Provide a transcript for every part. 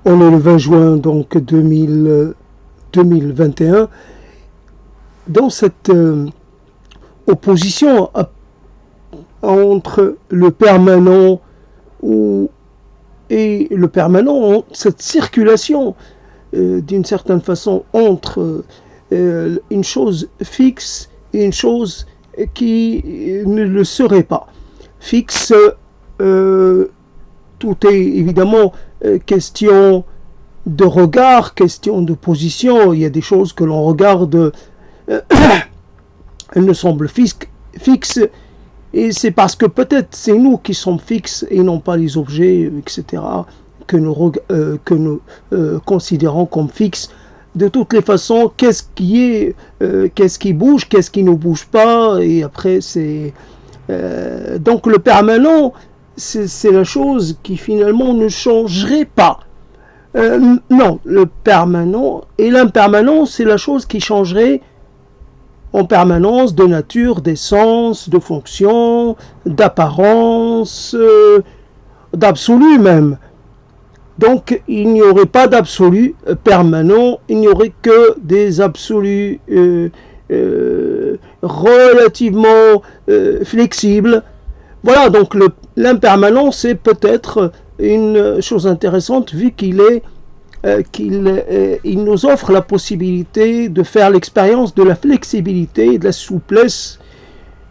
On est le 20 juin donc 2021. Dans cette opposition entre le permanent et le permanent, cette circulation d'une certaine façon entre une chose fixe et une chose qui ne le serait pas. Fixe, tout est évidemment question de regard, question de position. Il y a des choses que l'on regarde, elles ne semblent fixes, et c'est parce que peut-être c'est nous qui sommes fixes et non pas les objets, etc., que nous considérons comme fixes. De toutes les façons, qu'est-ce qui bouge, qu'est-ce qui ne bouge pas, et après c'est... donc le permanent, c'est la chose qui finalement ne changerait pas. Non, le permanent et l'impermanent, c'est la chose qui changerait en permanence de nature, d'essence, de fonction, d'apparence, d'absolu même. Donc il n'y aurait pas d'absolu permanent, il n'y aurait que des absolus relativement flexibles. Voilà, donc l'impermanent, c'est peut-être une chose intéressante vu qu'il nous offre la possibilité de faire l'expérience de la flexibilité et de la souplesse.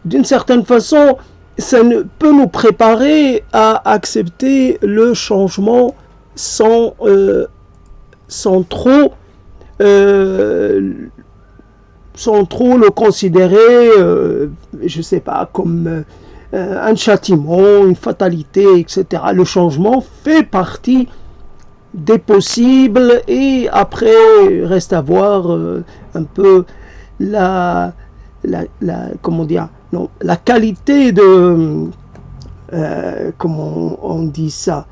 D'une certaine façon, ça peut nous préparer à accepter le changement sans trop le considérer, je ne sais pas, comme un châtiment, une fatalité, etc. Le changement fait partie des possibles, et après reste à voir un peu la qualité de comment on dit ça,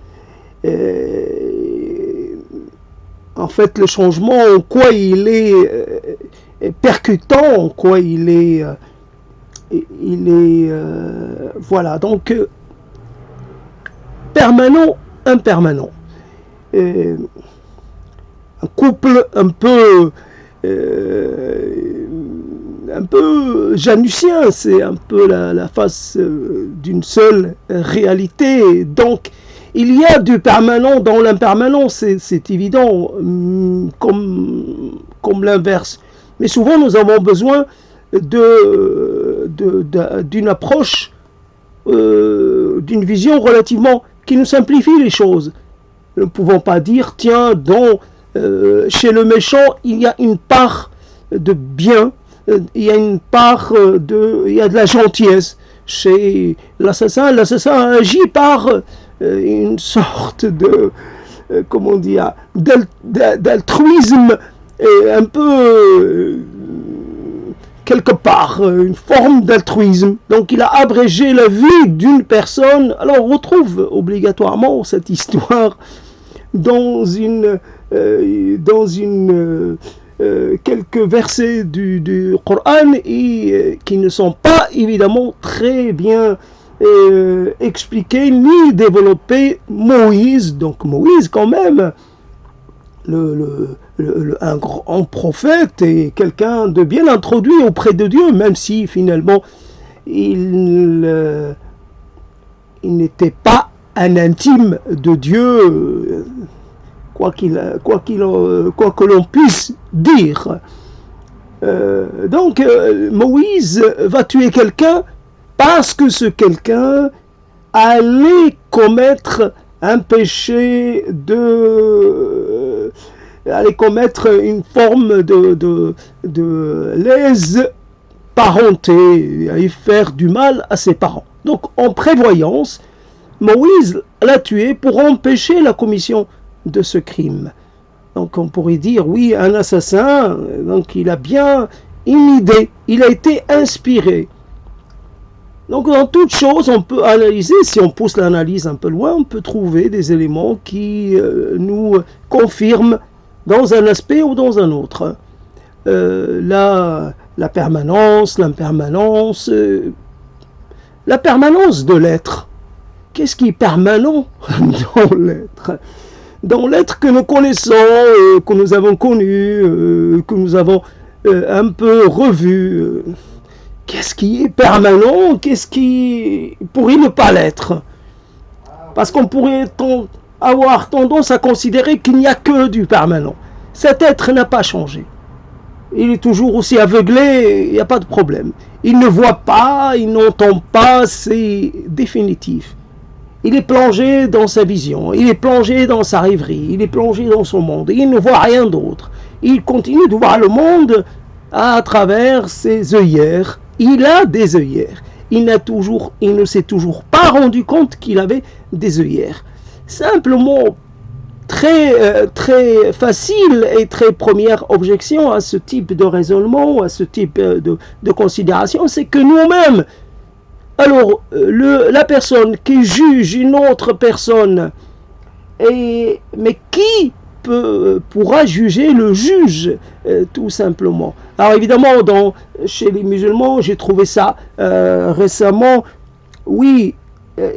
en fait le changement, en quoi il est percutant, en quoi il est voilà, donc permanent, impermanent. Un couple un peu janusien, c'est un peu la face d'une seule réalité. Donc il y a du permanent dans l'impermanent, c'est évident, comme l'inverse. Mais souvent nous avons besoin d'une approche, d'une vision relativement qui nous simplifie les choses. Nous ne pouvons pas dire, tiens, chez le méchant, il y a une part de bien, il y a une part il y a de la gentillesse. Chez l'assassin agit par une sorte de, comment dire, d'altruisme, un peu, quelque part, une forme d'altruisme. Donc il a abrégé la vie d'une personne. Alors on retrouve obligatoirement cette histoire dans quelques versets du Coran, et qui ne sont pas évidemment très bien expliqués ni développés. Moïse, donc Moïse quand même, un grand prophète et quelqu'un de bien introduit auprès de Dieu, même si finalement il n'était pas un intime de Dieu, quoi que l'on puisse dire. Donc Moïse va tuer quelqu'un parce que ce quelqu'un allait commettre un péché, allait commettre une forme de lèse parenté, allait faire du mal à ses parents. Donc en prévoyance, Moïse l'a tué pour empêcher la commission de ce crime. Donc on pourrait dire, oui, un assassin, donc il a bien une idée, il a été inspiré. Donc dans toute chose, on peut analyser, si on pousse l'analyse un peu loin, on peut trouver des éléments qui nous confirment dans un aspect ou dans un autre. La permanence, l'impermanence, la permanence de l'être. Qu'est-ce qui est permanent dans l'être? dans l'être que nous connaissons, que nous avons connu, que nous avons un peu revu. Qu'est-ce qui est permanent, qu'est-ce qui pourrait ne pas l'être? Parce qu'on pourrait avoir tendance à considérer qu'il n'y a que du permanent. Cet être n'a pas changé. Il est toujours aussi aveuglé, il n'y a pas de problème. Il ne voit pas, il n'entend pas, c'est définitif. Il est plongé dans sa vision, il est plongé dans sa rêverie, il est plongé dans son monde, il ne voit rien d'autre. Il continue de voir le monde à travers ses œillères. Il a des œillères. Il ne s'est toujours pas rendu compte qu'il avait des œillères. Simplement, très facile et très première objection à ce type de raisonnement, à ce type de considération, c'est que nous-mêmes, alors la personne qui juge une autre personne, mais qui pourra juger le juge, tout simplement. Alors évidemment, chez les musulmans, j'ai trouvé ça récemment, oui,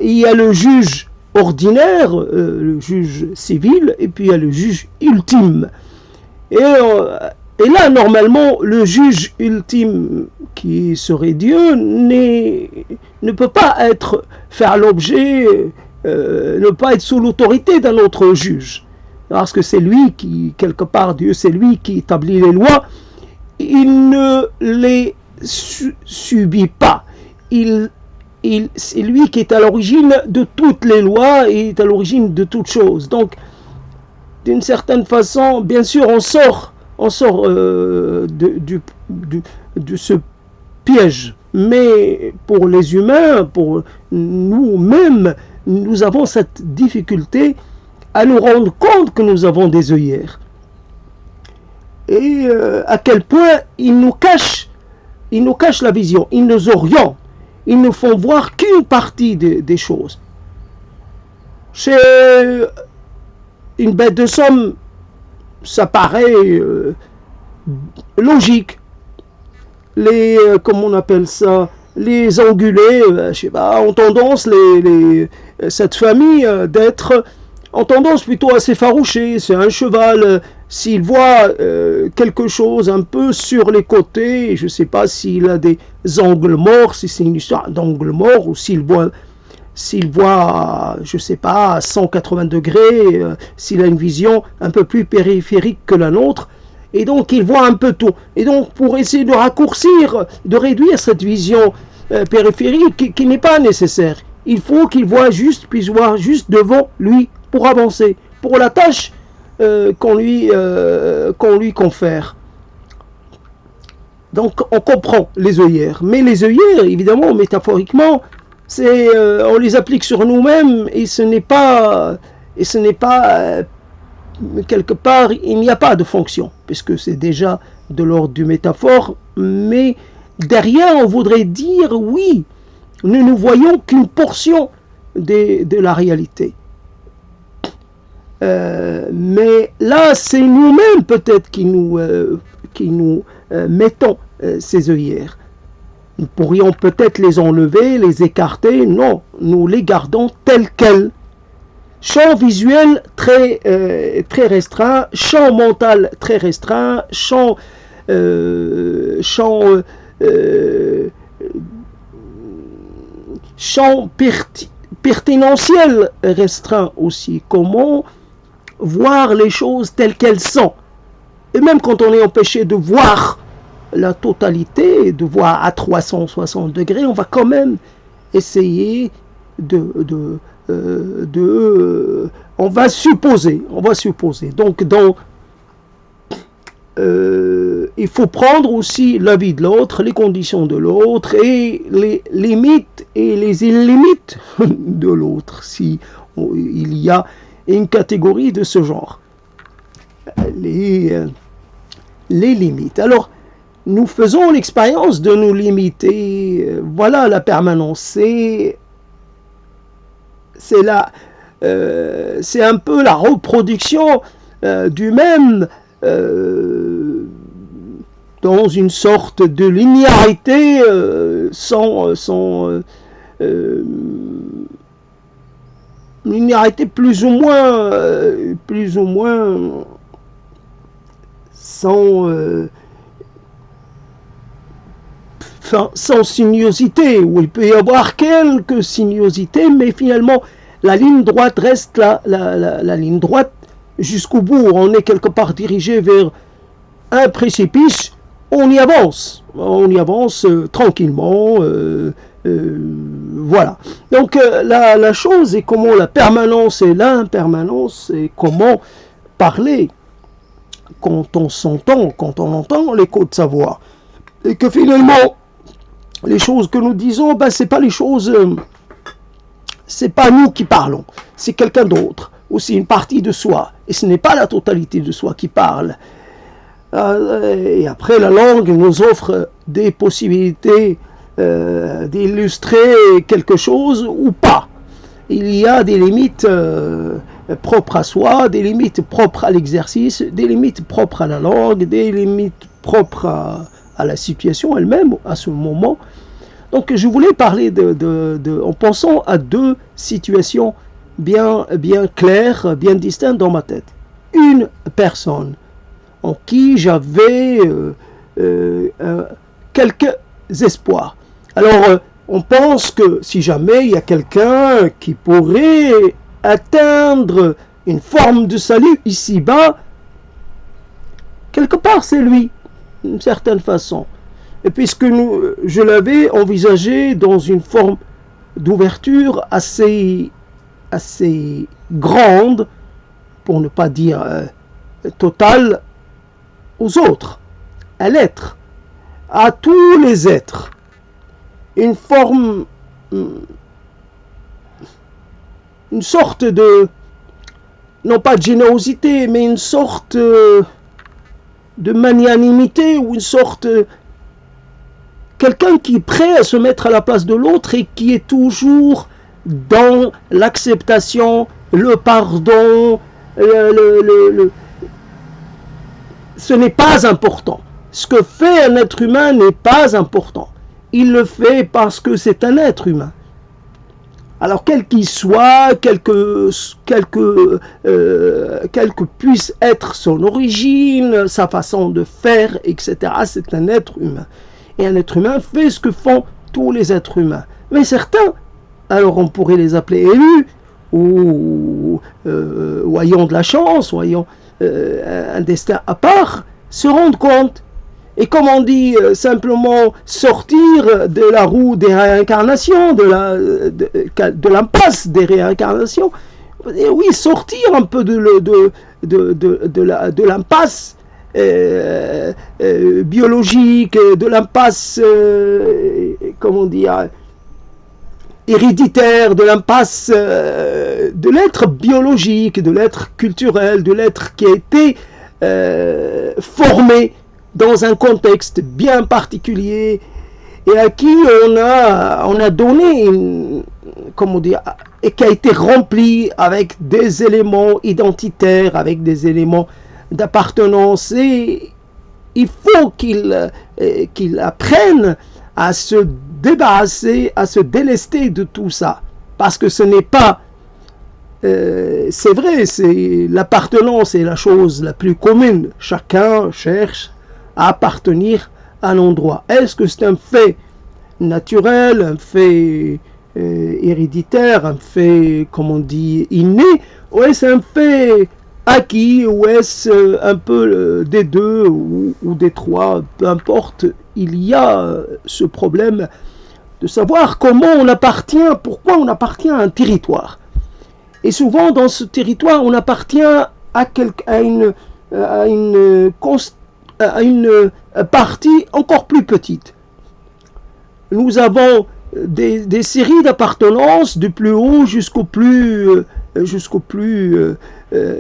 il y a le juge ordinaire, le juge civil, et puis il y a le juge ultime. Et là, normalement, le juge ultime, qui serait Dieu, ne peut pas faire l'objet, ne pas être sous l'autorité d'un autre juge. Parce que c'est lui qui, quelque part, Dieu, c'est lui qui établit les lois. Il ne les subit pas. C'est lui qui est à l'origine de toutes les lois et est à l'origine de toutes choses. Donc, d'une certaine façon, bien sûr, on sort de ce piège. Mais pour les humains, pour nous-mêmes, nous avons cette difficulté à nous rendre compte que nous avons des œillères. Et à quel point ils nous cachent la vision, ils nous orientent, ils ne font voir qu'une partie des choses. Chez une bête de somme, ça paraît logique. Comment on appelle ça, les ongulés, je sais pas, ont tendance, cette famille d'être en tendance plutôt à s'effaroucher. C'est un cheval, s'il voit quelque chose un peu sur les côtés, je ne sais pas s'il a des angles morts, si c'est une histoire d'angles morts, ou s'il voit, je ne sais pas, à 180 degrés, s'il a une vision un peu plus périphérique que la nôtre, et donc il voit un peu tout. Et donc pour essayer de raccourcir, de réduire cette vision périphérique qui n'est pas nécessaire, il faut qu'il puisse voir juste devant lui pour avancer, pour la tâche qu'on lui confère. Donc on comprend les œillères, mais les œillères, évidemment, métaphoriquement, on les applique sur nous-mêmes et ce n'est pas quelque part, il n'y a pas de fonction, puisque c'est déjà de l'ordre du métaphore, mais derrière on voudrait dire oui, nous ne voyons qu'une portion de la réalité. Mais là, c'est nous-mêmes peut-être qui nous mettons ces œillères. Nous pourrions peut-être les enlever, les écarter. Non, nous les gardons telles quelles. Champ visuel très restreint, champ mental très restreint, champ pertinentiel restreint aussi. Comment voir les choses telles qu'elles sont. Et même quand on est empêché de voir la totalité, de voir à 360 degrés, on va quand même essayer on va supposer. Donc il faut prendre aussi l'avis de l'autre, les conditions de l'autre et les limites et les illimites de l'autre, si il y a une catégorie de ce genre. Les limites. Alors, nous faisons l'expérience de nous limiter. Voilà la permanence. C'est un peu la reproduction du même dans une sorte de linéarité sans une linéarité plus ou moins sans, sans sinuosité, où il peut y avoir quelques sinuosités, mais finalement la ligne droite reste la ligne droite jusqu'au bout. On est quelque part dirigé vers un précipice, on y avance tranquillement. Voilà. Donc la chose est comment la permanence et l'impermanence, et comment parler quand on s'entend, quand on entend l'écho de sa voix. Et que finalement, les choses que nous disons, ben, c'est pas les choses, c'est pas nous qui parlons, c'est quelqu'un d'autre, ou c'est une partie de soi, et ce n'est pas la totalité de soi qui parle. Et après, la langue nous offre des possibilités d'illustrer quelque chose ou pas. Il y a des limites propres à soi, des limites propres à l'exercice, des limites propres à la langue, des limites propres à la situation elle-même, à ce moment. Donc je voulais parler en pensant à deux situations bien claires, bien distinctes dans ma tête. Une personne en qui j'avais quelques espoirs. Alors, on pense que si jamais il y a quelqu'un qui pourrait atteindre une forme de salut ici-bas, quelque part c'est lui, d'une certaine façon. Et puisque je l'avais envisagé dans une forme d'ouverture assez grande, pour ne pas dire totale, aux autres, à l'être, à tous les êtres. Une forme, une sorte de, non pas de générosité, mais une sorte de magnanimité, ou une sorte, quelqu'un qui est prêt à se mettre à la place de l'autre et qui est toujours dans l'acceptation, le pardon, ce n'est pas important. Ce que fait un être humain n'est pas important. Il le fait parce que c'est un être humain. Alors quel qu'il soit, quelle que puisse être son origine, sa façon de faire, etc., c'est un être humain. Et un être humain fait ce que font tous les êtres humains. Mais certains, alors on pourrait les appeler élus, ou ayant de la chance, ou ayant un destin à part, se rendent compte. Et comme on dit, simplement sortir de la roue des réincarnations, de l'impasse des réincarnations, oui, sortir un peu de l'impasse biologique, de l'impasse, comment dire, héréditaire, de l'impasse de l'être biologique, de l'être culturel, de l'être qui a été formé dans un contexte bien particulier et à qui on a donné comment dire, et qui a été rempli avec des éléments identitaires, avec des éléments d'appartenance, et il faut qu'il apprenne à se débarrasser, à se délester de tout ça, parce que ce n'est pas c'est vrai, c'est l'appartenance est la chose la plus commune. Chacun cherche à appartenir à un endroit. Est-ce que c'est un fait naturel, un fait héréditaire, un fait, comme on dit, inné, ou est-ce un fait acquis, ou est-ce un peu des deux ou des trois, peu importe. Il y a ce problème de savoir comment on appartient, pourquoi on appartient à un territoire. Et souvent dans ce territoire, on appartient à une partie encore plus petite. Nous avons des séries d'appartenances du plus haut jusqu'au plus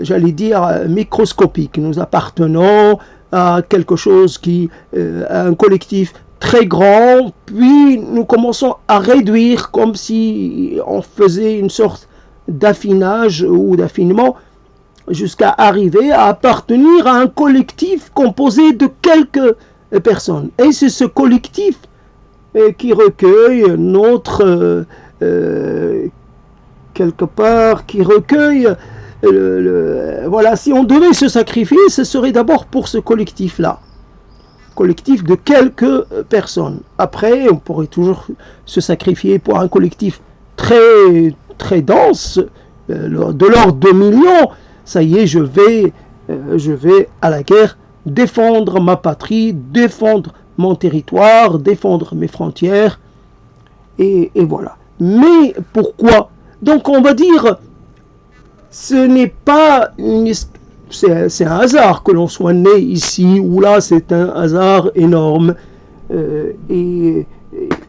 j'allais dire microscopique. Nous appartenons à quelque chose à un collectif très grand, puis nous commençons à réduire comme si on faisait une sorte d'affinage ou d'affinement jusqu'à arriver à appartenir à un collectif composé de quelques personnes. Et c'est ce collectif qui recueille notre quelque part, qui recueille. Voilà, si on devait se sacrifier, ce serait d'abord pour ce collectif-là. Collectif de quelques personnes. Après, on pourrait toujours se sacrifier pour un collectif très, très dense, de l'ordre de millions. Ça y est, je vais à la guerre défendre ma patrie, défendre mon territoire, défendre mes frontières, et voilà. Mais pourquoi? Donc on va dire, ce n'est pas c'est un hasard que l'on soit né ici ou là, c'est un hasard énorme. Et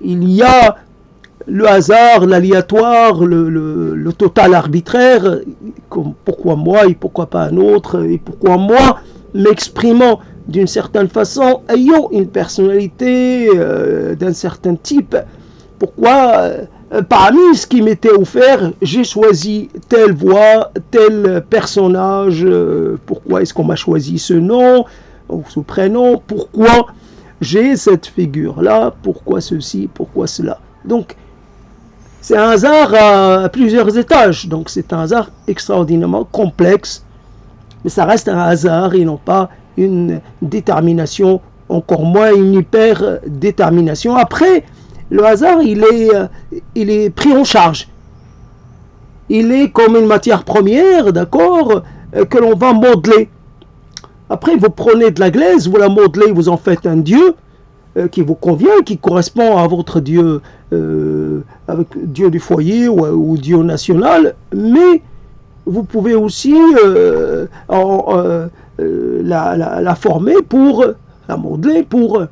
il y a le hasard, l'aléatoire, le total arbitraire. Pourquoi moi et pourquoi pas un autre? Et pourquoi moi, m'exprimant d'une certaine façon, ayant une personnalité d'un certain type, pourquoi parmi ce qui m'était offert, j'ai choisi telle voix, tel personnage? Pourquoi est-ce qu'on m'a choisi ce nom ou ce prénom? Pourquoi j'ai cette figure-là? Pourquoi ceci? Pourquoi cela? Donc, c'est un hasard à plusieurs étages. Donc, c'est un hasard extraordinairement complexe. Mais ça reste un hasard et non pas une détermination, encore moins une hyper-détermination. Après, le hasard, il est pris en charge. Il est comme une matière première, d'accord, que l'on va modeler. Après, vous prenez de la glaise, vous la modelez, vous en faites un dieu qui vous convient, qui correspond à votre dieu, avec dieu du foyer ou dieu national, mais vous pouvez aussi la former la modeler pour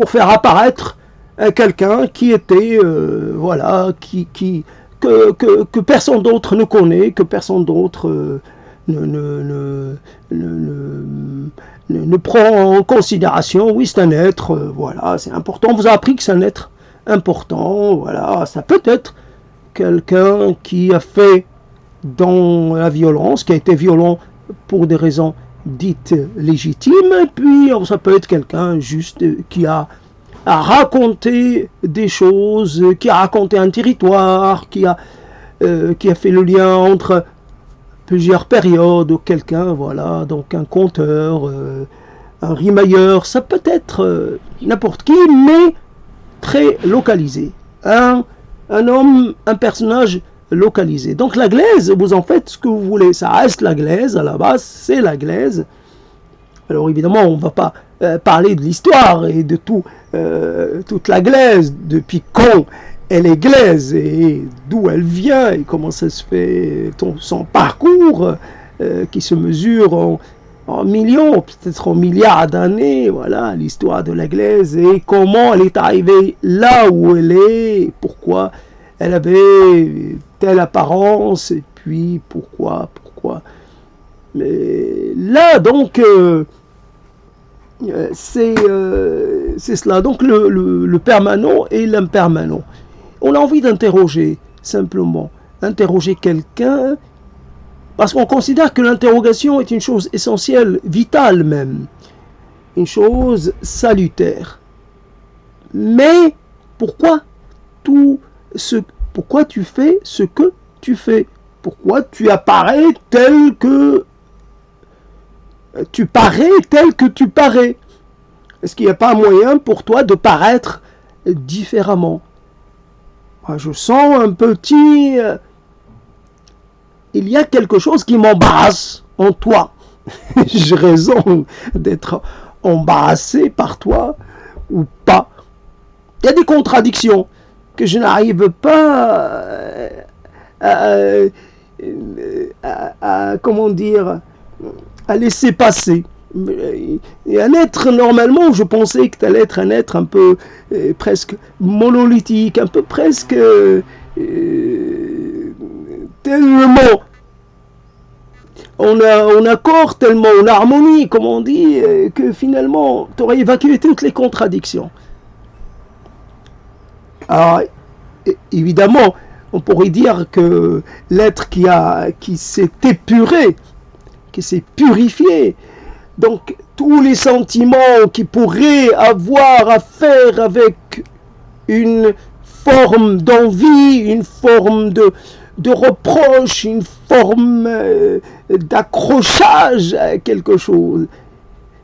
faire apparaître quelqu'un qui était, voilà, que personne d'autre ne connaît, que personne d'autre ne prend en considération. Oui, c'est un être, voilà, c'est important. On vous a appris que c'est un être important, voilà, ça peut être quelqu'un qui a fait dans la violence, qui a été violent pour des raisons dites légitimes, et puis ça peut être quelqu'un juste qui a raconté des choses, qui a raconté un territoire, qui a fait le lien entre plusieurs périodes, ou quelqu'un, voilà, donc un conteur, un rimailleur, ça peut être n'importe qui, mais très localisé. Un homme, un personnage localisé. Donc la glaise, vous en faites ce que vous voulez, ça reste la glaise, à la base, c'est la glaise. Alors évidemment, on ne va pas parler de l'histoire et de toute la glaise, depuis quand elle est glaise et d'où elle vient et comment ça se fait, son parcours qui se mesure en millions, peut-être en milliards d'années, voilà, l'histoire de la glaise et comment elle est arrivée là où elle est, pourquoi elle avait telle apparence et puis pourquoi. Mais là, donc, c'est cela. Donc, le permanent et l'impermanent. On a envie d'interroger, simplement. Interroger quelqu'un, parce qu'on considère que l'interrogation est une chose essentielle, vitale même. Une chose salutaire. Mais, pourquoi tu fais ce que tu fais? Pourquoi tu apparais tel que tu parais tel que tu parais? Est-ce qu'il n'y a pas un moyen pour toi de paraître différemment? Moi, je sens un petit... il y a quelque chose qui m'embarrasse en toi. J'ai raison d'être embarrassé par toi ou pas. Il y a des contradictions que je n'arrive pas comment dire, à laisser passer. Et un être, normalement, je pensais que tu allais être un être un peu presque monolithique, un peu presque tellement en accord, tellement en harmonie, comme on dit, que finalement, tu aurais évacué toutes les contradictions. Alors, évidemment, on pourrait dire que l'être qui s'est épuré, qui s'est purifié, donc tous les sentiments qui pourraient avoir à faire avec une forme d'envie, une forme de reproche, une forme d'accrochage à quelque chose.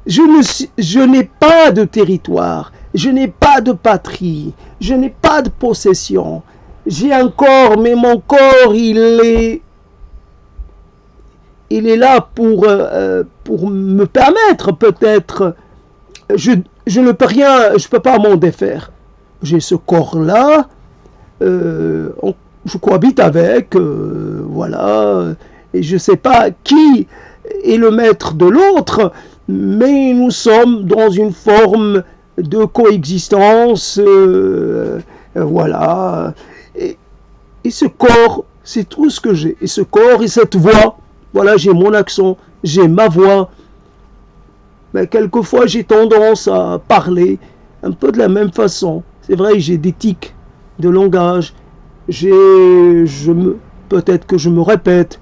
Je n'ai pas de territoire, je n'ai pas de patrie, je n'ai pas de possession. J'ai un corps, mais mon corps, il est là pour me permettre peut-être. Je ne peux rien, je ne peux pas m'en défaire. J'ai ce corps-là, je cohabite avec, voilà, et je ne sais pas qui est le maître de l'autre, mais nous sommes dans une forme de coexistence, voilà. Et ce corps, c'est tout ce que j'ai. Et ce corps et cette voix, voilà, j'ai mon accent, j'ai ma voix. Mais quelquefois, j'ai tendance à parler un peu de la même façon. C'est vrai, j'ai des tics de langage. Peut-être que je me répète.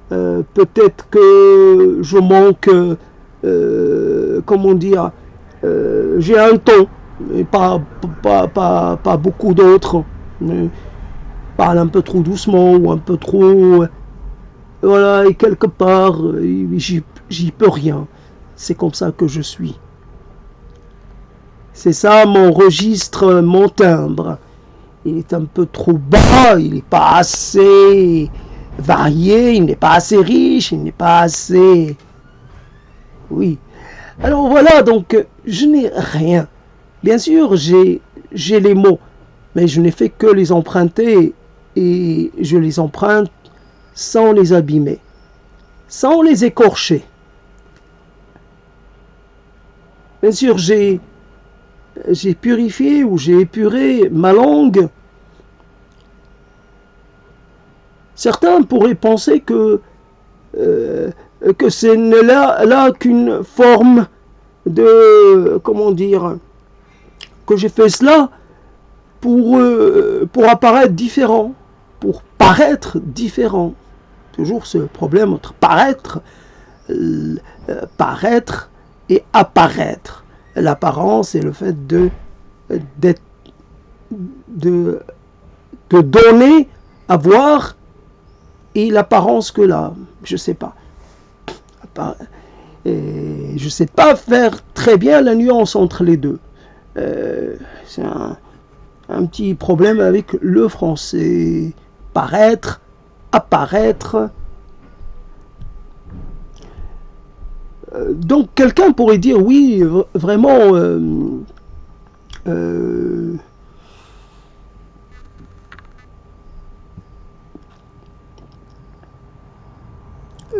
Peut-être que je manque, comment dire, j'ai un ton, mais pas beaucoup d'autres. Je parle un peu trop doucement ou un peu trop... Voilà, et quelque part, j'y peux rien. C'est comme ça que je suis. C'est ça mon registre, mon timbre. Il est un peu trop bas, il n'est pas assez varié, il n'est pas assez riche, il n'est pas assez... Oui. Alors voilà, donc je n'ai rien. Bien sûr, j'ai les mots, mais je n'ai fait que les emprunter et je les emprunte sans les abîmer, sans les écorcher. Bien sûr, j'ai purifié ou j'ai épuré ma langue. Certains pourraient penser que ce n'est là qu'une forme de, comment dire, que j'ai fait cela pour apparaître différent, pour paraître différent. Toujours ce problème entre paraître et apparaître. L'apparence est le fait de donner à voir, et l'apparence que là, je sais pas. Et je sais pas faire très bien la nuance entre les deux. C'est un petit problème avec le français. Paraître, apparaître. Donc quelqu'un pourrait dire oui, vraiment,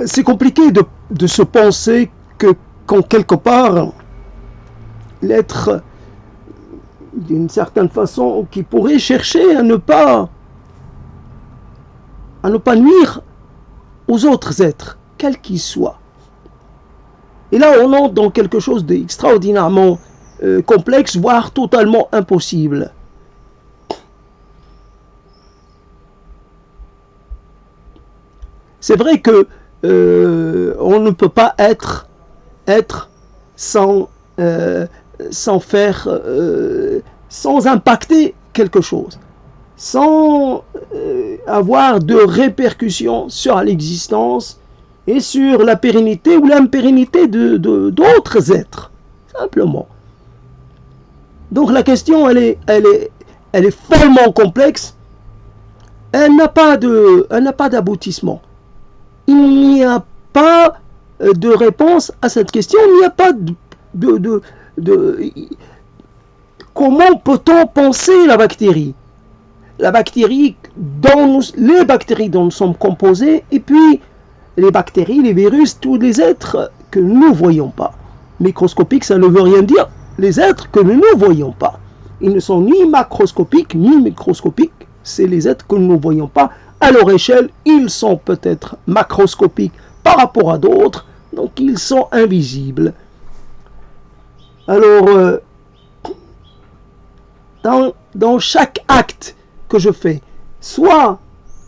c'est compliqué de se penser qu'en quelque part, l'être, d'une certaine façon, qui pourrait chercher à ne pas nuire aux autres êtres, quels qu'ils soient. Et là, on entre dans quelque chose d'extraordinairement complexe, voire totalement impossible. C'est vrai que on ne peut pas être sans impacter quelque chose, sans avoir de répercussions sur l'existence et sur la pérennité ou l'impérennité d'autres êtres, simplement. Donc la question, elle est follement complexe. Elle n'a pas d'aboutissement. Il n'y a pas de réponse à cette question. Il n'y a pas comment peut-on penser la bactérie? La bactérie, les bactéries dont nous sommes composés, et puis les bactéries, les virus, tous les êtres que nous ne voyons pas. Microscopique, ça ne veut rien dire. Les êtres que nous ne voyons pas. Ils ne sont ni macroscopiques, ni microscopiques. C'est les êtres que nous ne voyons pas. À leur échelle, ils sont peut-être macroscopiques par rapport à d'autres, donc ils sont invisibles. Alors, dans chaque acte que je fais, soit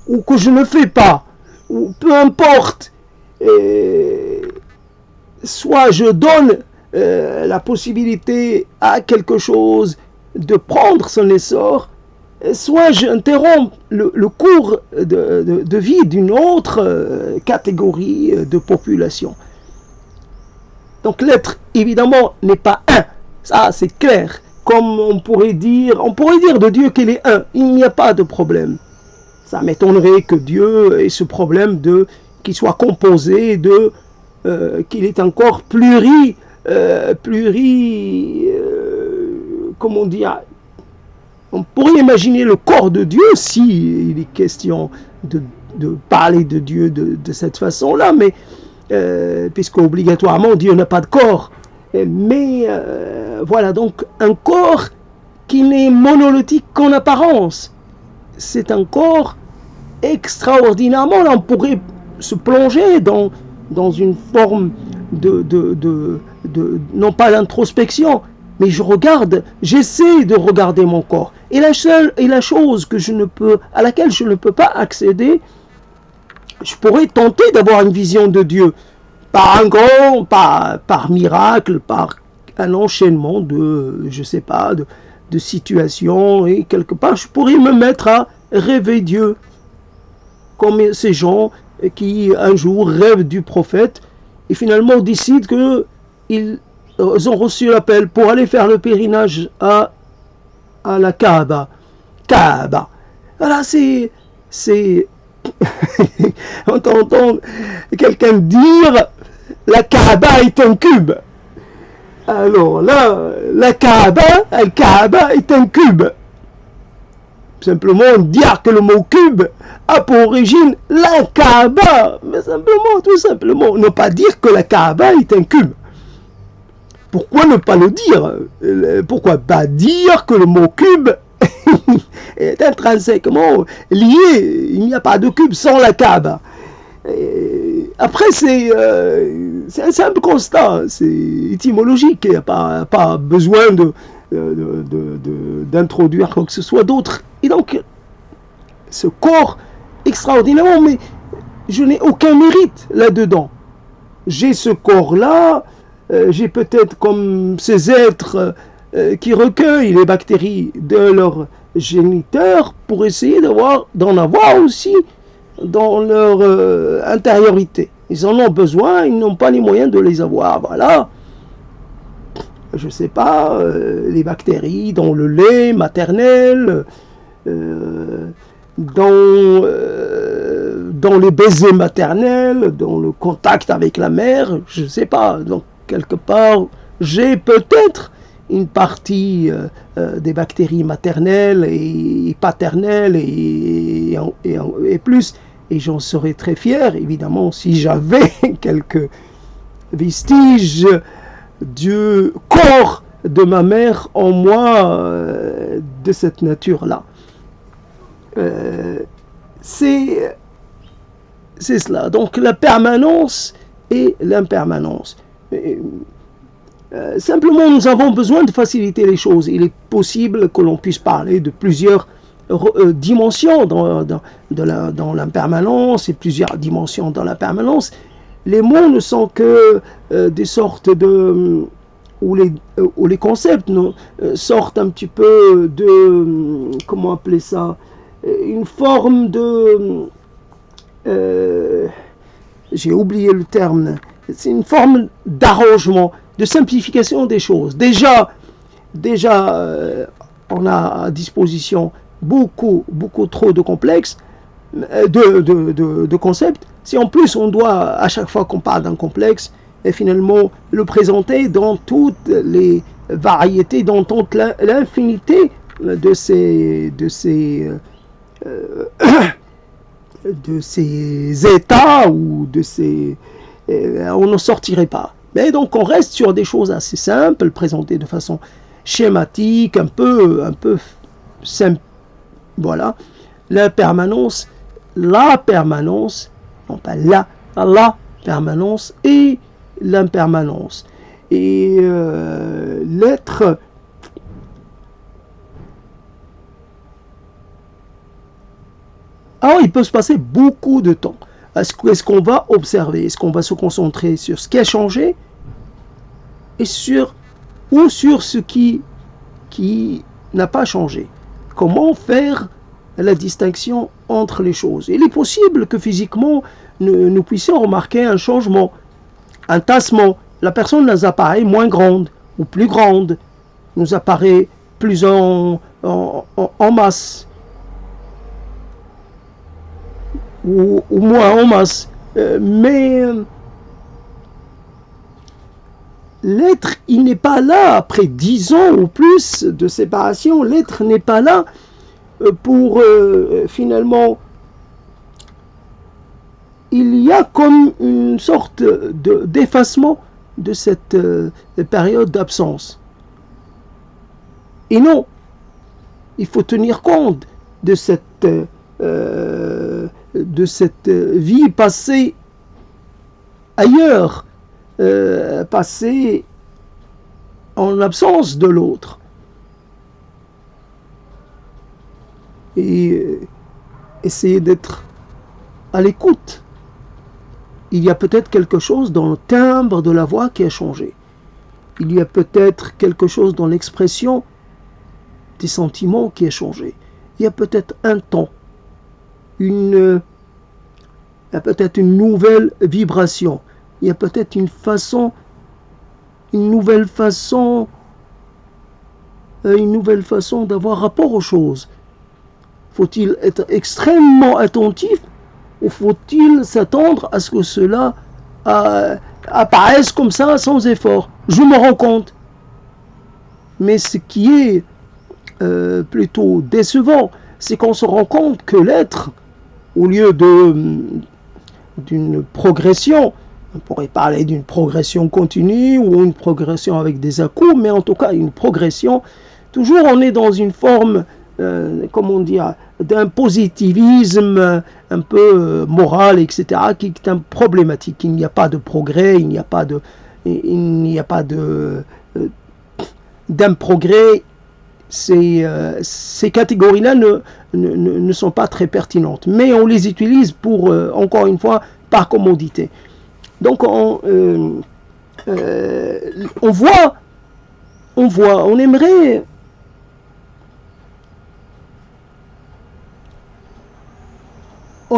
ou que je ne fais pas, ou peu importe, soit je donne la possibilité à quelque chose de prendre son essor, soit j'interromps le cours de vie d'une autre catégorie de population. Donc l'être, évidemment, n'est pas un. Ça, c'est clair. Comme on pourrait dire de Dieu qu'il est un. Il n'y a pas de problème. Ça m'étonnerait que Dieu ait ce problème qu'il soit composé qu'il est encore comment dire, on pourrait imaginer le corps de Dieu si il est question de parler de Dieu de cette façon-là, mais puisque obligatoirement Dieu n'a pas de corps. Mais voilà, donc un corps qui n'est monolithique qu'en apparence. C'est un corps extraordinairement, là on pourrait se plonger dans une forme non pas d'introspection, mais j'essaie de regarder mon corps. Et la chose à laquelle je ne peux pas accéder, je pourrais tenter d'avoir une vision de Dieu par miracle, par un enchaînement de situations, et quelque part je pourrais me mettre à rêver Dieu, comme ces gens qui un jour rêvent du prophète et finalement décident qu'ils ont reçu l'appel pour aller faire le pèlerinage à la Kaaba. Voilà, c'est on entend quelqu'un dire la Kaaba est un cube. Alors là, la Kaaba est un cube. Simplement dire que le mot cube a pour origine la Kaaba. Mais tout simplement, ne pas dire que la Kaaba est un cube. Pourquoi ne pas le dire? Pourquoi pas dire que le mot cube est intrinsèquement lié? Il n'y a pas de cube sans la Kaaba. Après, c'est un simple constat, c'est étymologique, il n'y a pas besoin d'introduire quoi que ce soit d'autre. Et donc, ce corps extraordinairement, mais je n'ai aucun mérite là-dedans. J'ai ce corps-là, j'ai peut-être comme ces êtres qui recueillent les bactéries de leurs géniteurs pour essayer d'en avoir aussi dans leur intériorité. Ils en ont besoin, ils n'ont pas les moyens de les avoir. Voilà. Je sais pas, les bactéries dans le lait maternel, dans les baisers maternels, dans le contact avec la mère, je sais pas. Donc quelque part, j'ai peut-être une partie des bactéries maternelles et paternelles et plus. Et j'en serais très fier, évidemment, si j'avais quelques vestiges du corps de ma mère en moi, de cette nature-là. C'est cela. Donc la permanence et l'impermanence. Simplement, nous avons besoin de faciliter les choses. Il est possible que l'on puisse parler de plusieurs dimensions dans l'impermanence et plusieurs dimensions dans la permanence. Les mots ne sont que des sortes où les concepts sortent un petit peu de, comment appeler ça, une forme de, j'ai oublié le terme, c'est une forme d'arrangement, de simplification des choses. Déjà, on a à disposition beaucoup trop de complexes, de concepts. Si en plus on doit, à chaque fois qu'on parle d'un complexe, et finalement le présenter dans toutes les variétés, dans toute l'infinité de ces états ou de ces... on n'en sortirait pas. Mais donc on reste sur des choses assez simples, présentées de façon schématique, un peu simple. Voilà. La permanence, non pas la permanence et l'impermanence. Et l'être... Alors, il peut se passer beaucoup de temps. Est-ce qu'on va observer? Est-ce qu'on va se concentrer sur ce qui a changé et sur ce qui n'a pas changé? comment faire la distinction entre les choses. Il est possible que physiquement, nous puissions remarquer un changement, un tassement. La personne nous apparaît moins grande ou plus grande, nous apparaît plus en masse ou moins en masse. Mais l'être, il n'est pas là après 10 ans ou plus de séparation. L'être n'est pas là pour finalement, il y a comme une sorte d'effacement de cette période d'absence. Et non, il faut tenir compte de cette vie passée ailleurs, passée en absence de l'autre. Et essayer d'être à l'écoute. Il y a peut-être quelque chose dans le timbre de la voix qui a changé. Il y a peut-être quelque chose dans l'expression des sentiments qui a changé. Il y a peut-être un ton, il y a peut-être une nouvelle vibration. Il y a peut-être une nouvelle façon d'avoir rapport aux choses. Faut-il être extrêmement attentif ou faut-il s'attendre à ce que cela apparaisse comme ça sans effort? Je me rends compte. Mais ce qui est plutôt décevant, c'est qu'on se rend compte que l'être, au lieu d'une progression, on pourrait parler d'une progression continue ou une progression avec des à-coups, mais en tout cas une progression, toujours on est dans une forme, comment dire, d'un positivisme un peu moral, etc., qui est un problématique. Il n'y a pas de progrès, il n'y a pas d'un progrès. Ces catégories-là ne sont pas très pertinentes, mais on les utilise pour, encore une fois, par commodité. Donc on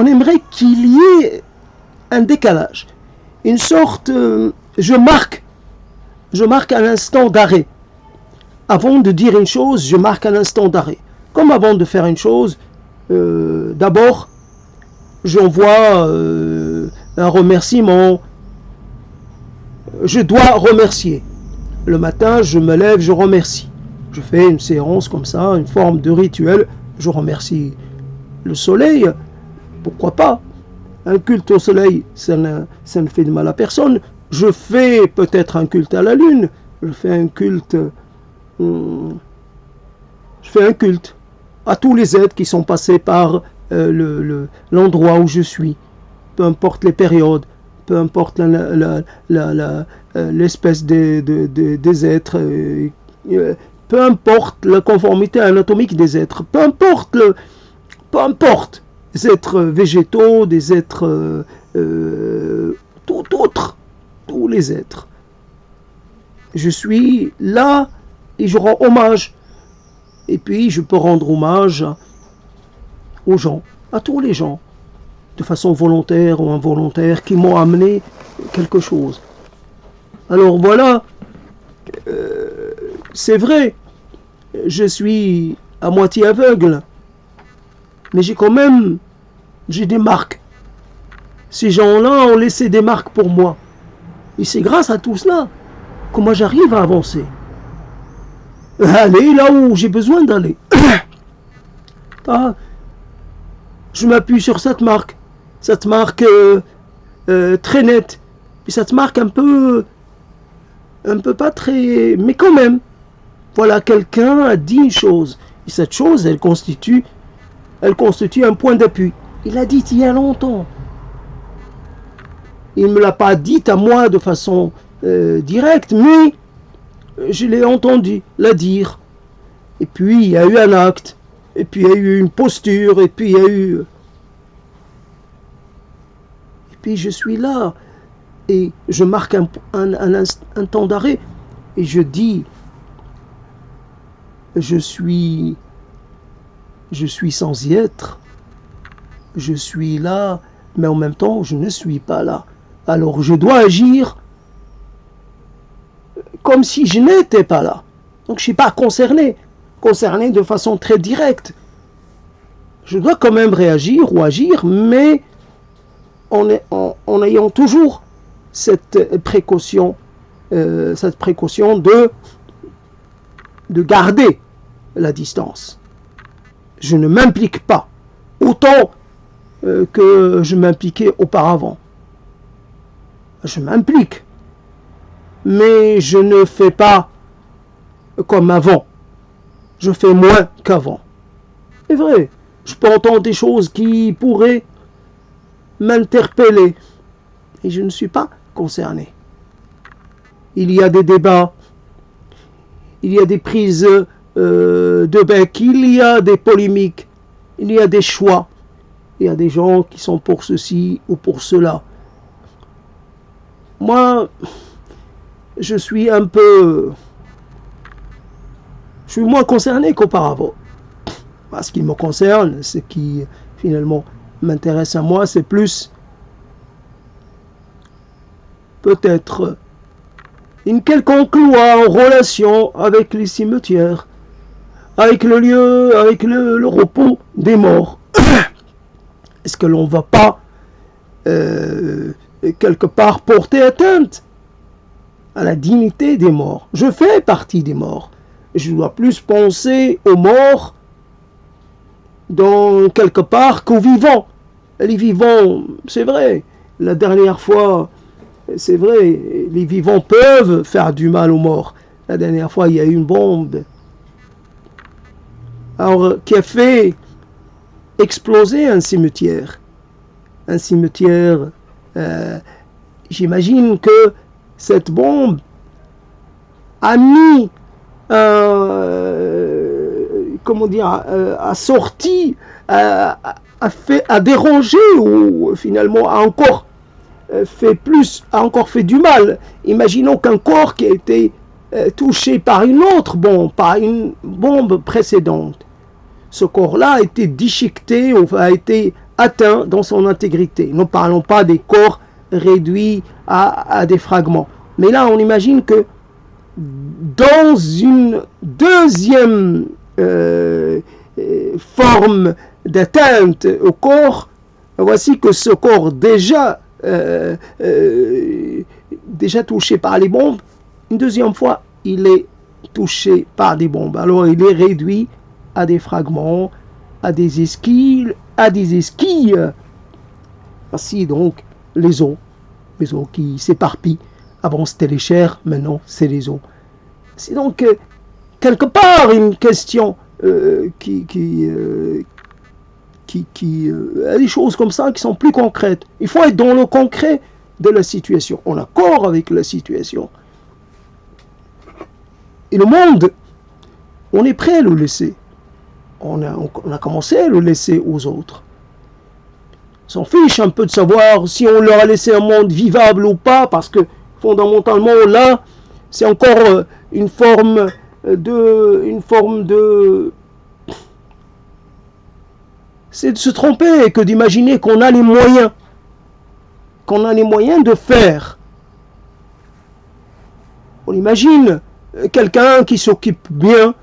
aimerait qu'il y ait un décalage, une sorte, je marque un instant d'arrêt. Avant de dire une chose, je marque un instant d'arrêt. Comme avant de faire une chose, d'abord, j'envoie un remerciement. Je dois remercier. Le matin, je me lève, je remercie. Je fais une séance comme ça, une forme de rituel. Je remercie le soleil. Pourquoi pas? Un culte au soleil, ça ne fait de mal à personne. Je fais peut-être un culte à la lune. Je fais un culte à tous les êtres qui sont passés par l'endroit où je suis. Peu importe les périodes, peu importe l'espèce des êtres, peu importe la conformité anatomique des êtres, peu importe des êtres végétaux, des êtres tout autres, tous les êtres. Je suis là et je rends hommage. Et puis je peux rendre hommage aux gens, à tous les gens, de façon volontaire ou involontaire, qui m'ont amené quelque chose. Alors voilà, c'est vrai, je suis à moitié aveugle, mais j'ai des marques. Ces gens-là ont laissé des marques pour moi. Et c'est grâce à tout cela que moi j'arrive à avancer. Aller là où j'ai besoin d'aller. Je m'appuie sur cette marque très nette, puis cette marque un peu pas très, mais quand même, voilà, quelqu'un a dit une chose, et cette chose, elle constitue un point d'appui. Il l'a dit il y a longtemps. Il ne me l'a pas dit à moi de façon directe, mais je l'ai entendu la dire. Et puis il y a eu un acte, et puis il y a eu une posture, et puis il y a eu... Et puis je suis là, et je marque un temps d'arrêt, et je dis, je suis je suis sans y être. Je suis là, mais en même temps, je ne suis pas là. Alors je dois agir comme si je n'étais pas là. Donc je ne suis pas concerné de façon très directe. Je dois quand même réagir ou agir, mais en ayant toujours cette précaution de garder la distance. Je ne m'implique pas autant que je m'impliquais auparavant. Je m'implique, mais je ne fais pas comme avant. Je fais moins qu'avant. C'est vrai, je peux entendre des choses qui pourraient m'interpeller et je ne suis pas concerné. Il y a des débats, il y a des prises de bec, il y a des polémiques, il y a des choix, il y a des gens qui sont pour ceci ou pour cela. Moi, je suis moins concerné qu'auparavant. Ce qui me concerne, ce qui finalement m'intéresse à moi, c'est plus peut-être une quelconque loi en relation avec les cimetières, avec le lieu, avec le repos des morts. Est-ce que l'on ne va pas quelque part porter atteinte à la dignité des morts? Je fais partie des morts. Je dois plus penser aux morts dans quelque part qu'aux vivants. Les vivants, c'est vrai, la dernière fois, c'est vrai, les vivants peuvent faire du mal aux morts. La dernière fois, il y a eu une bombe qui a fait exploser un cimetière. Un cimetière, j'imagine que cette bombe a mis a sorti, a dérangé ou finalement a encore fait du mal. Imaginons qu'un corps qui a été touché par une autre bombe, par une bombe précédente, ce corps-là a été déchiqueté ou a été atteint dans son intégrité. Ne parlons pas des corps réduits à des fragments. Mais là, on imagine que dans une deuxième forme d'atteinte au corps, voici que ce corps déjà touché par les bombes, une deuxième fois, il est touché par des bombes. Alors il est réduit à des fragments, à des esquilles. Voici donc les os qui s'éparpillent. Avant c'était les chairs, maintenant c'est les os. C'est donc quelque part une question qui a des choses comme ça qui sont plus concrètes. Il faut être dans le concret de la situation, en accord avec la situation. Et le monde, on est prêt à le laisser. On a commencé à le laisser aux autres. On s'en fiche un peu de savoir si on leur a laissé un monde vivable ou pas, parce que fondamentalement là, c'est encore une forme de c'est de se tromper que d'imaginer qu'on a les moyens de faire. On imagine quelqu'un qui s'occupe bien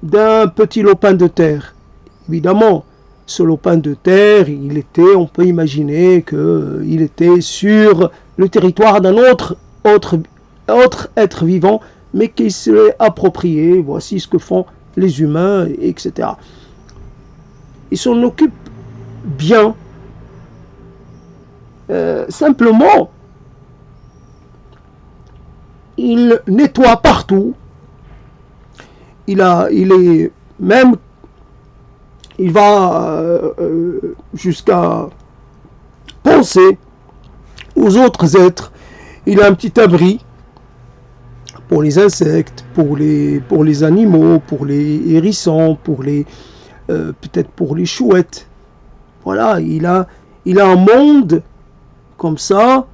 d'un petit lopin de terre. Évidemment, ce lopin de terre, on peut imaginer qu'il était sur le territoire d'un autre être vivant, mais qui se l'est approprié. Voici ce que font les humains, etc. Ils s'en occupent bien. Simplement, il nettoie partout. Il va jusqu'à penser aux autres êtres. Il a un petit abri pour les insectes, pour les animaux, pour les hérissons, peut-être pour les chouettes. Voilà, il a un monde comme ça.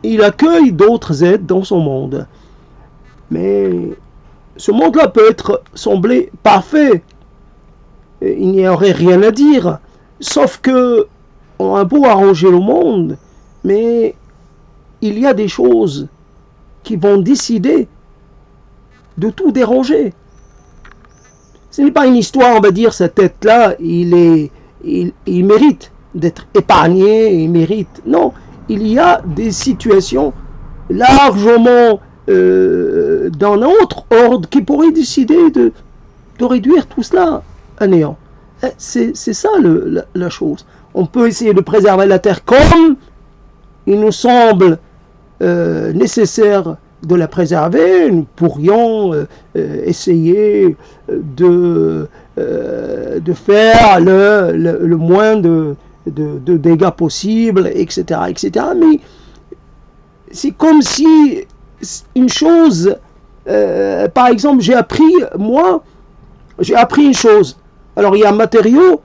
Il accueille d'autres êtres dans son monde. Mais ce monde-là peut sembler parfait, il n'y aurait rien à dire, sauf que on a beau arranger le monde, mais il y a des choses qui vont décider de tout déranger. Ce n'est pas une histoire, on va dire, cette tête-là, il mérite d'être épargné, il mérite. Non, il y a des situations largement d'un autre ordre qui pourraient décider de réduire tout cela à néant. C'est ça la chose. On peut essayer de préserver la Terre comme il nous semble nécessaire de la préserver. Nous pourrions essayer de faire le moins de dégâts possibles, etc., etc. Mais c'est comme si une chose, par exemple, j'ai appris une chose. Alors il y a un matériau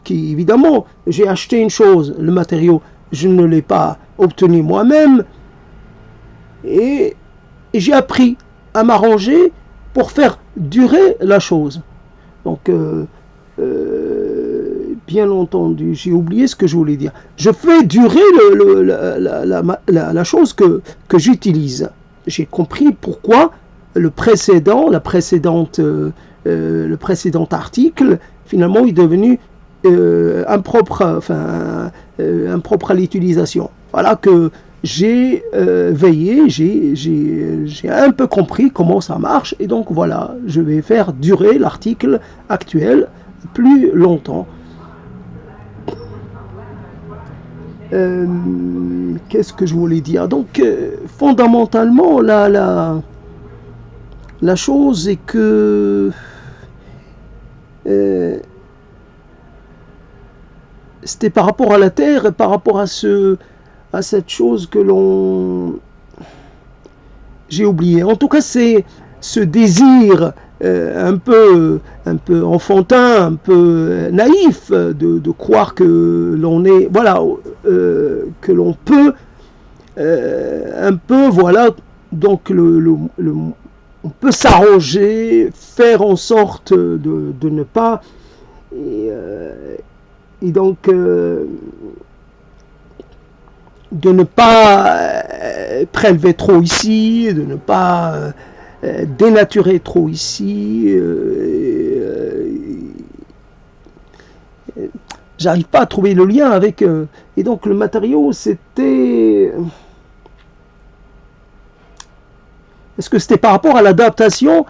qui, évidemment, j'ai acheté une chose, le matériau, je ne l'ai pas obtenu moi-même, et j'ai appris à m'arranger pour faire durer la chose. Donc, bien entendu, j'ai oublié ce que je voulais dire. Je fais durer la chose que j'utilise. J'ai compris pourquoi le précédent article, finalement, est devenu impropre à l'utilisation. Voilà que j'ai veillé, j'ai un peu compris comment ça marche, et donc voilà, je vais faire durer l'article actuel plus longtemps. Qu'est-ce que je voulais dire? Donc, fondamentalement, la chose est que c'était par rapport à la Terre et par rapport à cette chose que j'ai oublié. En tout cas, c'est ce désir un peu enfantin, un peu naïf de croire que l'on est, voilà, que l'on peut un peu, voilà, donc on peut s'arranger, faire en sorte de ne pas, et donc de ne pas prélever trop ici, de ne pas dénaturer trop ici. J'arrive pas à trouver le lien avec... et donc le matériau, c'était... Est-ce que c'était par rapport à l'adaptation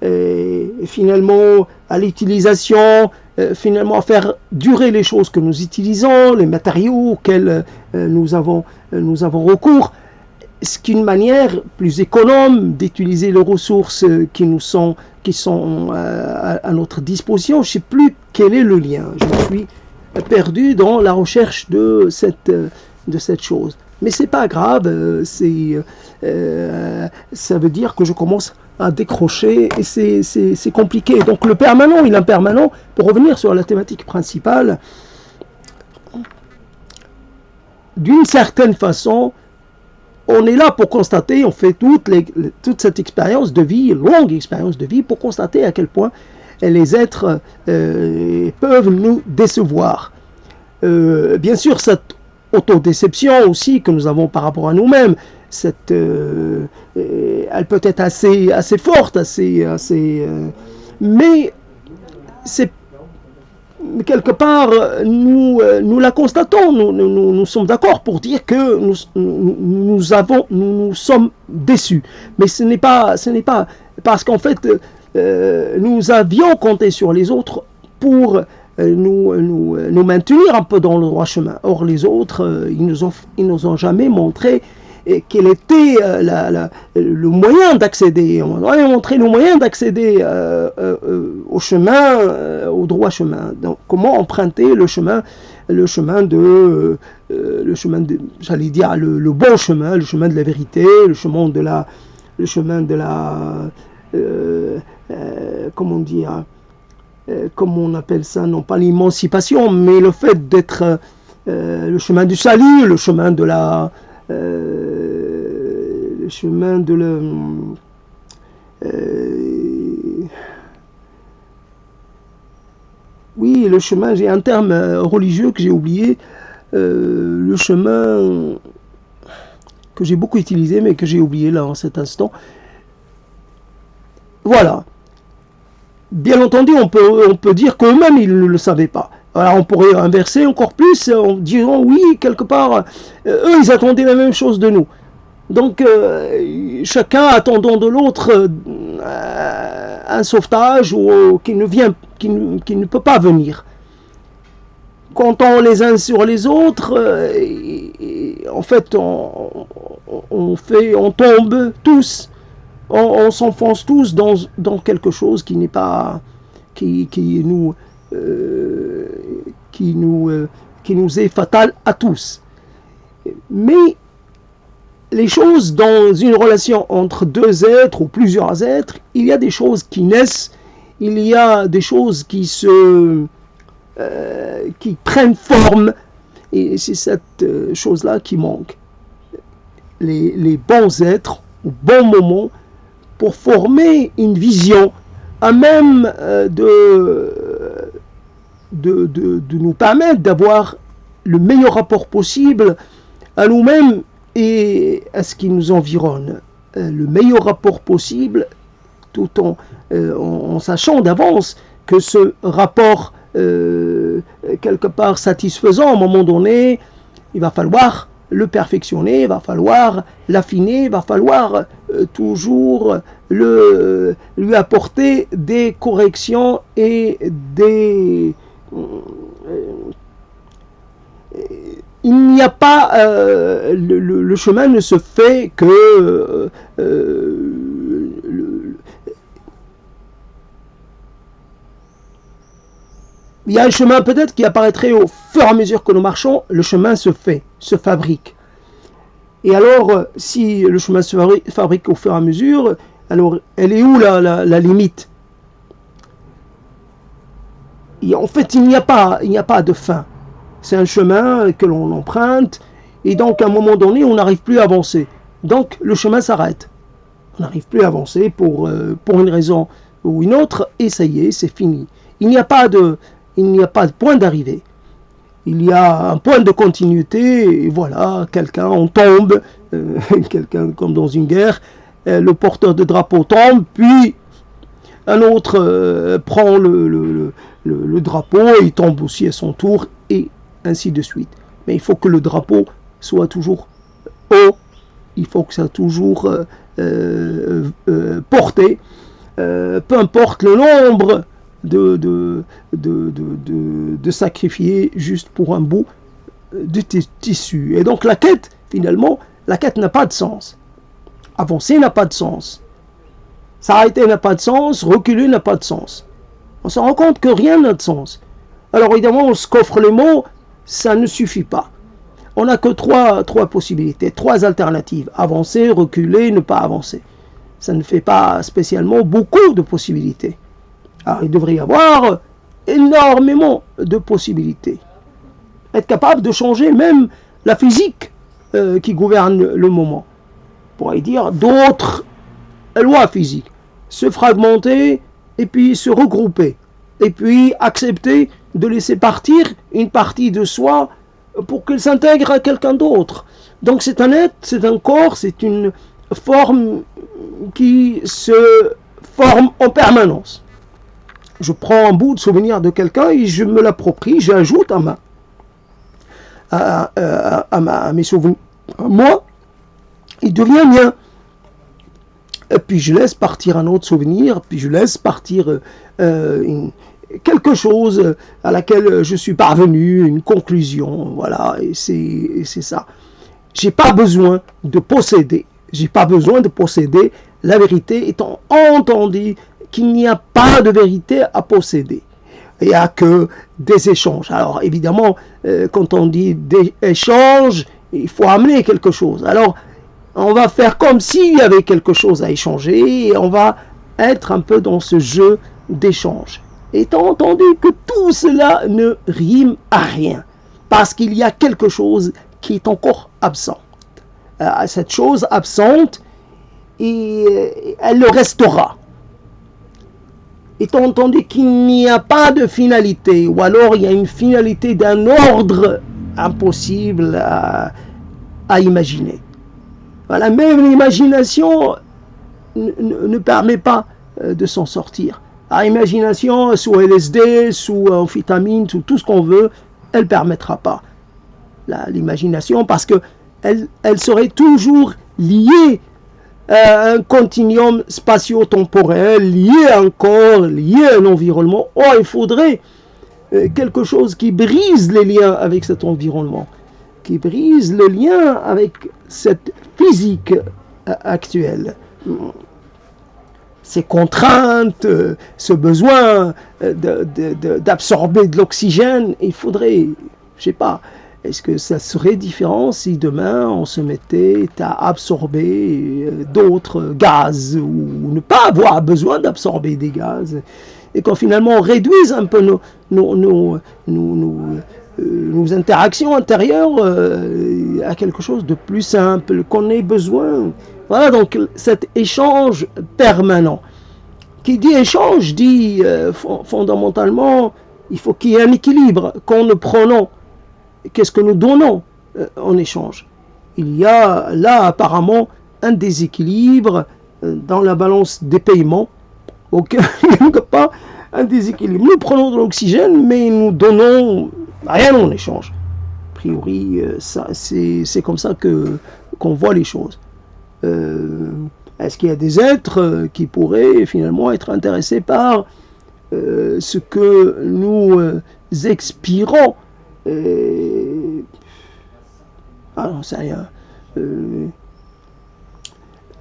et finalement à l'utilisation, finalement à faire durer les choses que nous utilisons, les matériaux auxquels nous avons recours, ce qu'une manière plus économe d'utiliser les ressources qui sont à notre disposition. Je ne sais plus quel est le lien. Je suis perdu dans la recherche de cette chose. Mais c'est pas grave, ça veut dire que je commence à décrocher et c'est compliqué. Donc le permanent et l'impermanent, pour revenir sur la thématique principale, d'une certaine façon, on est là pour constater, on fait toute cette expérience de vie, longue expérience de vie, pour constater à quel point les êtres peuvent nous décevoir. Bien sûr, cette autodéception aussi que nous avons par rapport à nous-mêmes, elle peut être assez forte, mais c'est quelque part nous la constatons, nous sommes d'accord pour dire que nous sommes déçus, mais ce n'est pas parce qu'en fait nous avions compté sur les autres pour nous maintenir un peu dans le droit chemin. Or les autres, ils nous ont jamais montré quel était le moyen d'accéder. On a montré le moyen d'accéder au chemin, au droit chemin. Donc comment emprunter le chemin de, j'allais dire le bon chemin, le chemin de la vérité, le chemin de la comment dire, comment on appelle ça, non pas l'émancipation, mais le fait d'être le chemin du salut, le chemin de Oui, le chemin, j'ai un terme religieux que j'ai oublié. Le chemin que j'ai beaucoup utilisé, mais que j'ai oublié là en cet instant. Voilà. Bien entendu, on peut dire qu'eux-mêmes, ils ne le savaient pas. Alors on pourrait inverser encore plus en disant oui, quelque part, eux, ils attendaient la même chose de nous. Donc, chacun attendant de l'autre un sauvetage ou qui ne peut pas venir. Comptant les uns sur les autres, en fait, on tombe tous, on s'enfonce tous dans quelque chose qui n'est pas, qui nous est fatal à tous. Mais les choses dans une relation entre deux êtres ou plusieurs êtres, il y a des choses qui naissent, il y a des choses qui prennent forme, et c'est cette chose-là qui manque. Les bons êtres, au bon moment, pour former une vision, à même de nous permettre d'avoir le meilleur rapport possible à nous-mêmes et à ce qui nous environne. Le meilleur rapport possible, tout en sachant d'avance que ce rapport, quelque part satisfaisant, à un moment donné, il va falloir le perfectionner, il va falloir l'affiner, il va falloir toujours lui apporter des corrections et des... il n'y a pas... le chemin ne se fait que... il y a un chemin peut-être qui apparaîtrait au fur et à mesure que nous marchons, le chemin se fait, se fabrique. Et alors, si le chemin se fabrique au fur et à mesure, alors elle est où la limite? Et en fait, il n'y a pas de fin. C'est un chemin que l'on emprunte, et donc à un moment donné, on n'arrive plus à avancer. Donc le chemin s'arrête. On n'arrive plus à avancer pour une raison ou une autre, et ça y est, c'est fini. Il n'y a pas de point d'arrivée. Il y a un point de continuité, et voilà, on tombe, quelqu'un comme dans une guerre, le porteur de drapeau tombe, puis un autre prend le drapeau, il tombe aussi à son tour, et ainsi de suite. Mais il faut que le drapeau soit toujours haut, il faut que ça soit toujours porté, peu importe le nombre de sacrifier juste pour un bout de tissu. Et donc la quête, finalement, n'a pas de sens. Avancer n'a pas de sens. S'arrêter n'a pas de sens, reculer n'a pas de sens. On se rend compte que rien n'a de sens. Alors évidemment, on se coffre les mots, ça ne suffit pas. On n'a que trois possibilités, trois alternatives. Avancer, reculer, ne pas avancer. Ça ne fait pas spécialement beaucoup de possibilités. Alors il devrait y avoir énormément de possibilités. Être capable de changer même la physique qui gouverne le moment. On pourrait dire d'autres lois physiques. Se fragmenter et puis se regrouper. Et puis accepter de laisser partir une partie de soi pour qu'elle s'intègre à quelqu'un d'autre. Donc c'est un être, c'est un corps, c'est une forme qui se forme en permanence. Je prends un bout de souvenir de quelqu'un et je me l'approprie, j'ajoute à mes souvenirs. Moi, il devient mien. Et puis je laisse partir un autre souvenir, puis je laisse partir quelque chose à laquelle je suis parvenu, une conclusion, voilà, et c'est ça. J'ai pas besoin de posséder. La vérité étant entendu qu'il n'y a pas de vérité à posséder. Il n'y a que des échanges. Alors évidemment, quand on dit des échanges, il faut amener quelque chose. Alors, on va faire comme s'il y avait quelque chose à échanger et on va être un peu dans ce jeu d'échange. Étant entendu que tout cela ne rime à rien, parce qu'il y a quelque chose qui est encore absent. Cette chose absente, et elle le restera. Étant entendu qu'il n'y a pas de finalité, ou alors il y a une finalité d'un ordre impossible à imaginer. Voilà, même l'imagination ne permet pas de s'en sortir. L'imagination, sous LSD, sous amphétamine, sous tout ce qu'on veut, elle ne permettra pas. L'imagination, parce qu'elle serait toujours liée à un continuum spatio-temporel, lié à un corps, lié à un environnement. Oh, il faudrait quelque chose qui brise les liens avec cet environnement, qui brise le lien avec cette physique actuelle. Ces contraintes, ce besoin d'absorber de l'oxygène, il faudrait, je sais pas, est-ce que ça serait différent si demain on se mettait à absorber d'autres gaz ou ne pas avoir besoin d'absorber des gaz et qu'on finalement réduise un peu nos interactions intérieures à quelque chose de plus simple, qu'on ait besoin. Voilà donc cet échange permanent. Qui dit échange dit fondamentalement il faut qu'il y ait un équilibre quand nous prenons. Qu'est-ce que nous donnons en échange? Il y a là apparemment un déséquilibre dans la balance des paiements. Il n'y a pas un déséquilibre. Nous prenons de l'oxygène, mais nous donnons rien en échange. A priori, c'est comme ça qu'on voit les choses. Est-ce qu'il y a des êtres qui pourraient finalement être intéressés par ce que nous expirons? Non, c'est rien.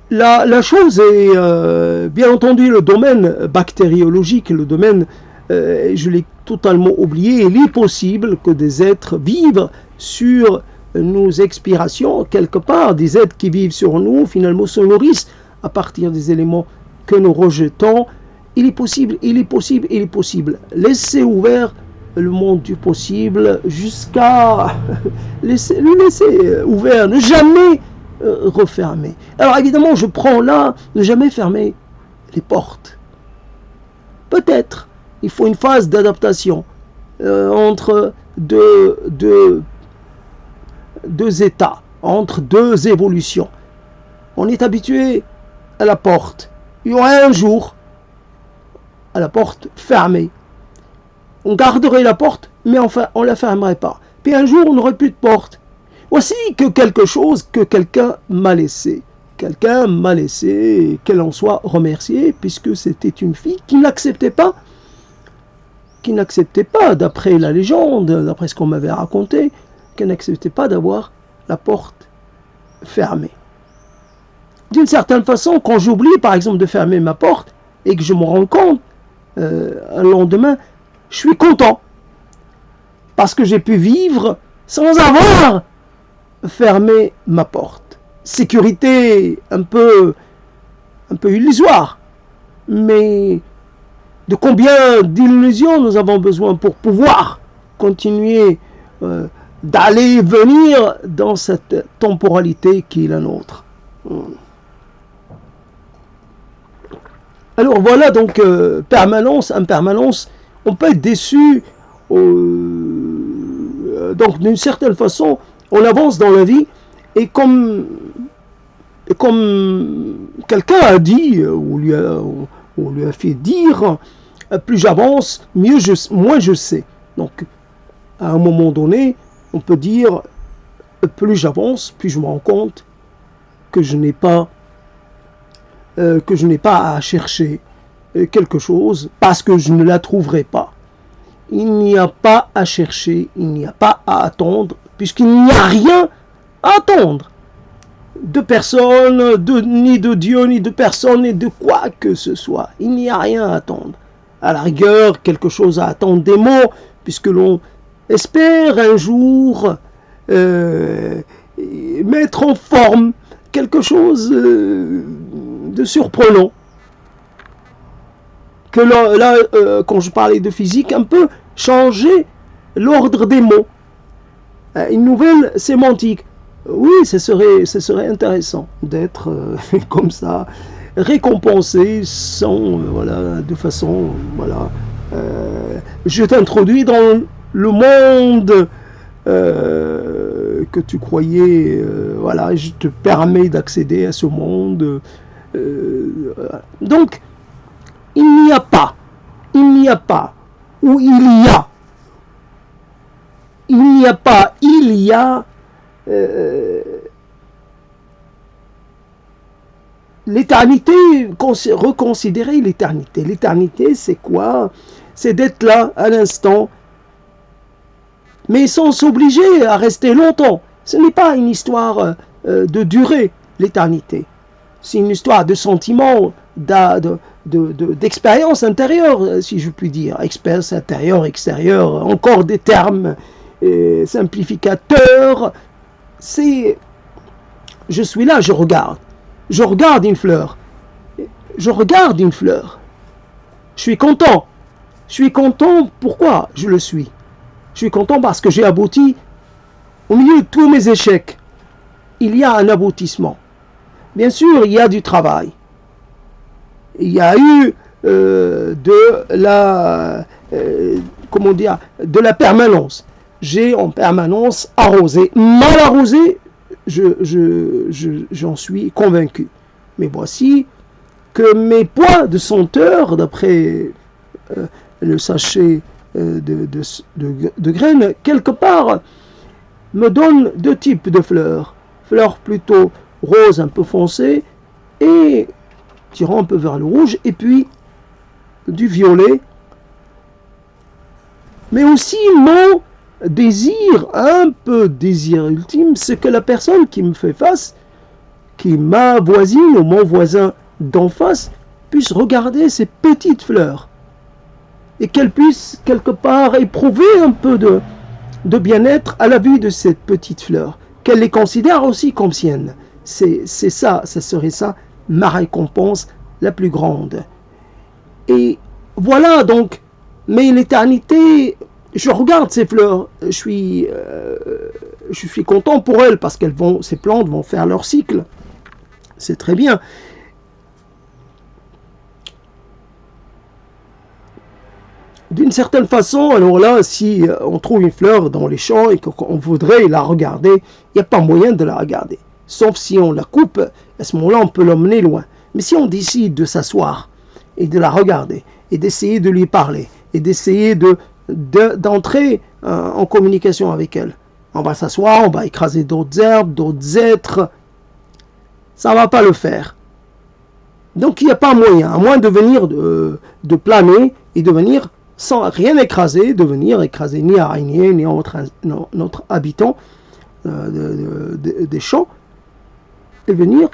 La chose est, bien entendu, le domaine bactériologique, le domaine, je l'ai totalement oublié. Il est possible que des êtres vivent sur nos expirations, quelque part, des êtres qui vivent sur nous, finalement, se nourrissent à partir des éléments que nous rejetons. Il est possible. Laissez ouvert le monde du possible jusqu'à le laisser ouvert, ne jamais refermer. Alors évidemment, je prends là, ne jamais fermer les portes. Peut-être, il faut une phase d'adaptation entre deux états, entre deux évolutions. On est habitué à la porte. Il y aura un jour à la porte fermée. On garderait la porte, mais enfin, on ne la fermerait pas. Puis un jour, on n'aurait plus de porte. Voici que quelque chose que quelqu'un m'a laissé. Quelqu'un m'a laissé, qu'elle en soit remerciée, puisque c'était une fille qui n'acceptait pas, d'après la légende, d'après ce qu'on m'avait raconté, qui n'acceptait pas d'avoir la porte fermée. D'une certaine façon, quand j'oublie, par exemple, de fermer ma porte, et que je me rends compte, un lendemain, je suis content parce que j'ai pu vivre sans avoir fermé ma porte. Sécurité un peu illusoire, mais de combien d'illusions nous avons besoin pour pouvoir continuer d'aller et venir dans cette temporalité qui est la nôtre. Alors voilà donc permanence, impermanence. On peut être déçu, donc d'une certaine façon, on avance dans la vie, et comme quelqu'un a dit, ou lui a fait dire, plus j'avance, moins je sais. Donc, à un moment donné, on peut dire, plus j'avance, plus je me rends compte que je n'ai pas à chercher quelque chose parce que je ne la trouverai pas. Il n'y a pas à chercher, il n'y a pas à attendre, puisqu'il n'y a rien à attendre. De personne, ni de Dieu, ni de personne, ni de quoi que ce soit. Il n'y a rien à attendre. À la rigueur, quelque chose à attendre des mots, puisque l'on espère un jour mettre en forme quelque chose de surprenant. Que là, quand je parlais de physique, un peu changer l'ordre des mots. Une nouvelle sémantique. Oui, ce serait intéressant d'être comme ça, récompensé sans, voilà, de façon, voilà. Je t'introduis dans le monde que tu croyais, voilà, je te permets d'accéder à ce monde. Donc, il n'y a pas, ou il n'y a pas, il y a l'éternité, reconsidérer l'éternité. L'éternité, c'est quoi? C'est d'être là, à l'instant, mais sans s'obliger à rester longtemps. Ce n'est pas une histoire de durée, l'éternité. C'est une histoire de sentiments, d'expérience intérieure, si je puis dire. Expérience intérieure, extérieure, encore des termes simplificateurs. C'est... Je suis là, je regarde. Je regarde une fleur. Je regarde une fleur. Je suis content. Je suis content, pourquoi je le suis? Je suis content parce que j'ai abouti au milieu de tous mes échecs. Il y a un aboutissement. Bien sûr, il y a du travail. Il y a eu comment dire, de la permanence. J'ai en permanence arrosé. Mal arrosé, j'en suis convaincu. Mais voici que mes points de senteur, d'après le sachet de graines, quelque part, me donnent deux types de fleurs. Fleurs plutôt roses, un peu foncées, et tirant un peu vers le rouge, et puis du violet. Mais aussi mon désir, un peu désir ultime, c'est que la personne qui me fait face, qui m'avoisine ou mon voisin d'en face, puisse regarder ces petites fleurs et qu'elle puisse quelque part éprouver un peu de bien-être à la vue de ces petites fleurs, qu'elle les considère aussi comme siennes. C'est ça, ça serait ça ma récompense la plus grande. Et voilà donc, mais l'éternité, je regarde ces fleurs, je suis content pour elles parce qu'elles vont, ces plantes vont faire leur cycle. C'est très bien. D'une certaine façon, alors là, si on trouve une fleur dans les champs et qu'on voudrait la regarder, il n'y a pas moyen de la regarder. Sauf si on la coupe, à ce moment-là, on peut l'emmener loin. Mais si on décide de s'asseoir et de la regarder, et d'essayer de lui parler, et d'essayer d'entrer en communication avec elle, on va s'asseoir, on va écraser d'autres herbes, d'autres êtres, ça ne va pas le faire. Donc il n'y a pas moyen, à moins de venir de planer et de venir sans rien écraser, de venir écraser ni araignée, ni notre habitant des champs, et venir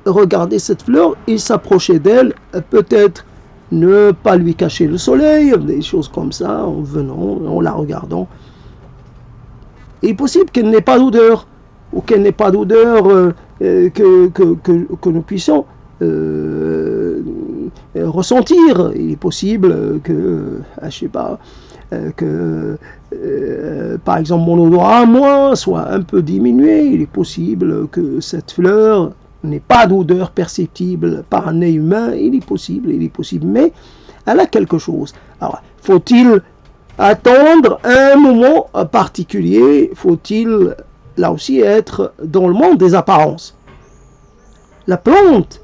regarder cette fleur et s'approcher d'elle, peut-être ne pas lui cacher le soleil, des choses comme ça, en venant, en la regardant. Il est possible qu'elle n'ait pas d'odeur, ou qu'elle n'ait pas d'odeur que nous puissions ressentir. Il est possible que, je sais pas, que par exemple mon odorat à moi soit un peu diminué. Il est possible que cette fleur n'ait pas d'odeur perceptible par un nez humain. Il est possible, mais elle a quelque chose. Alors, faut-il attendre un moment particulier? Faut-il là aussi être dans le monde des apparences? La plante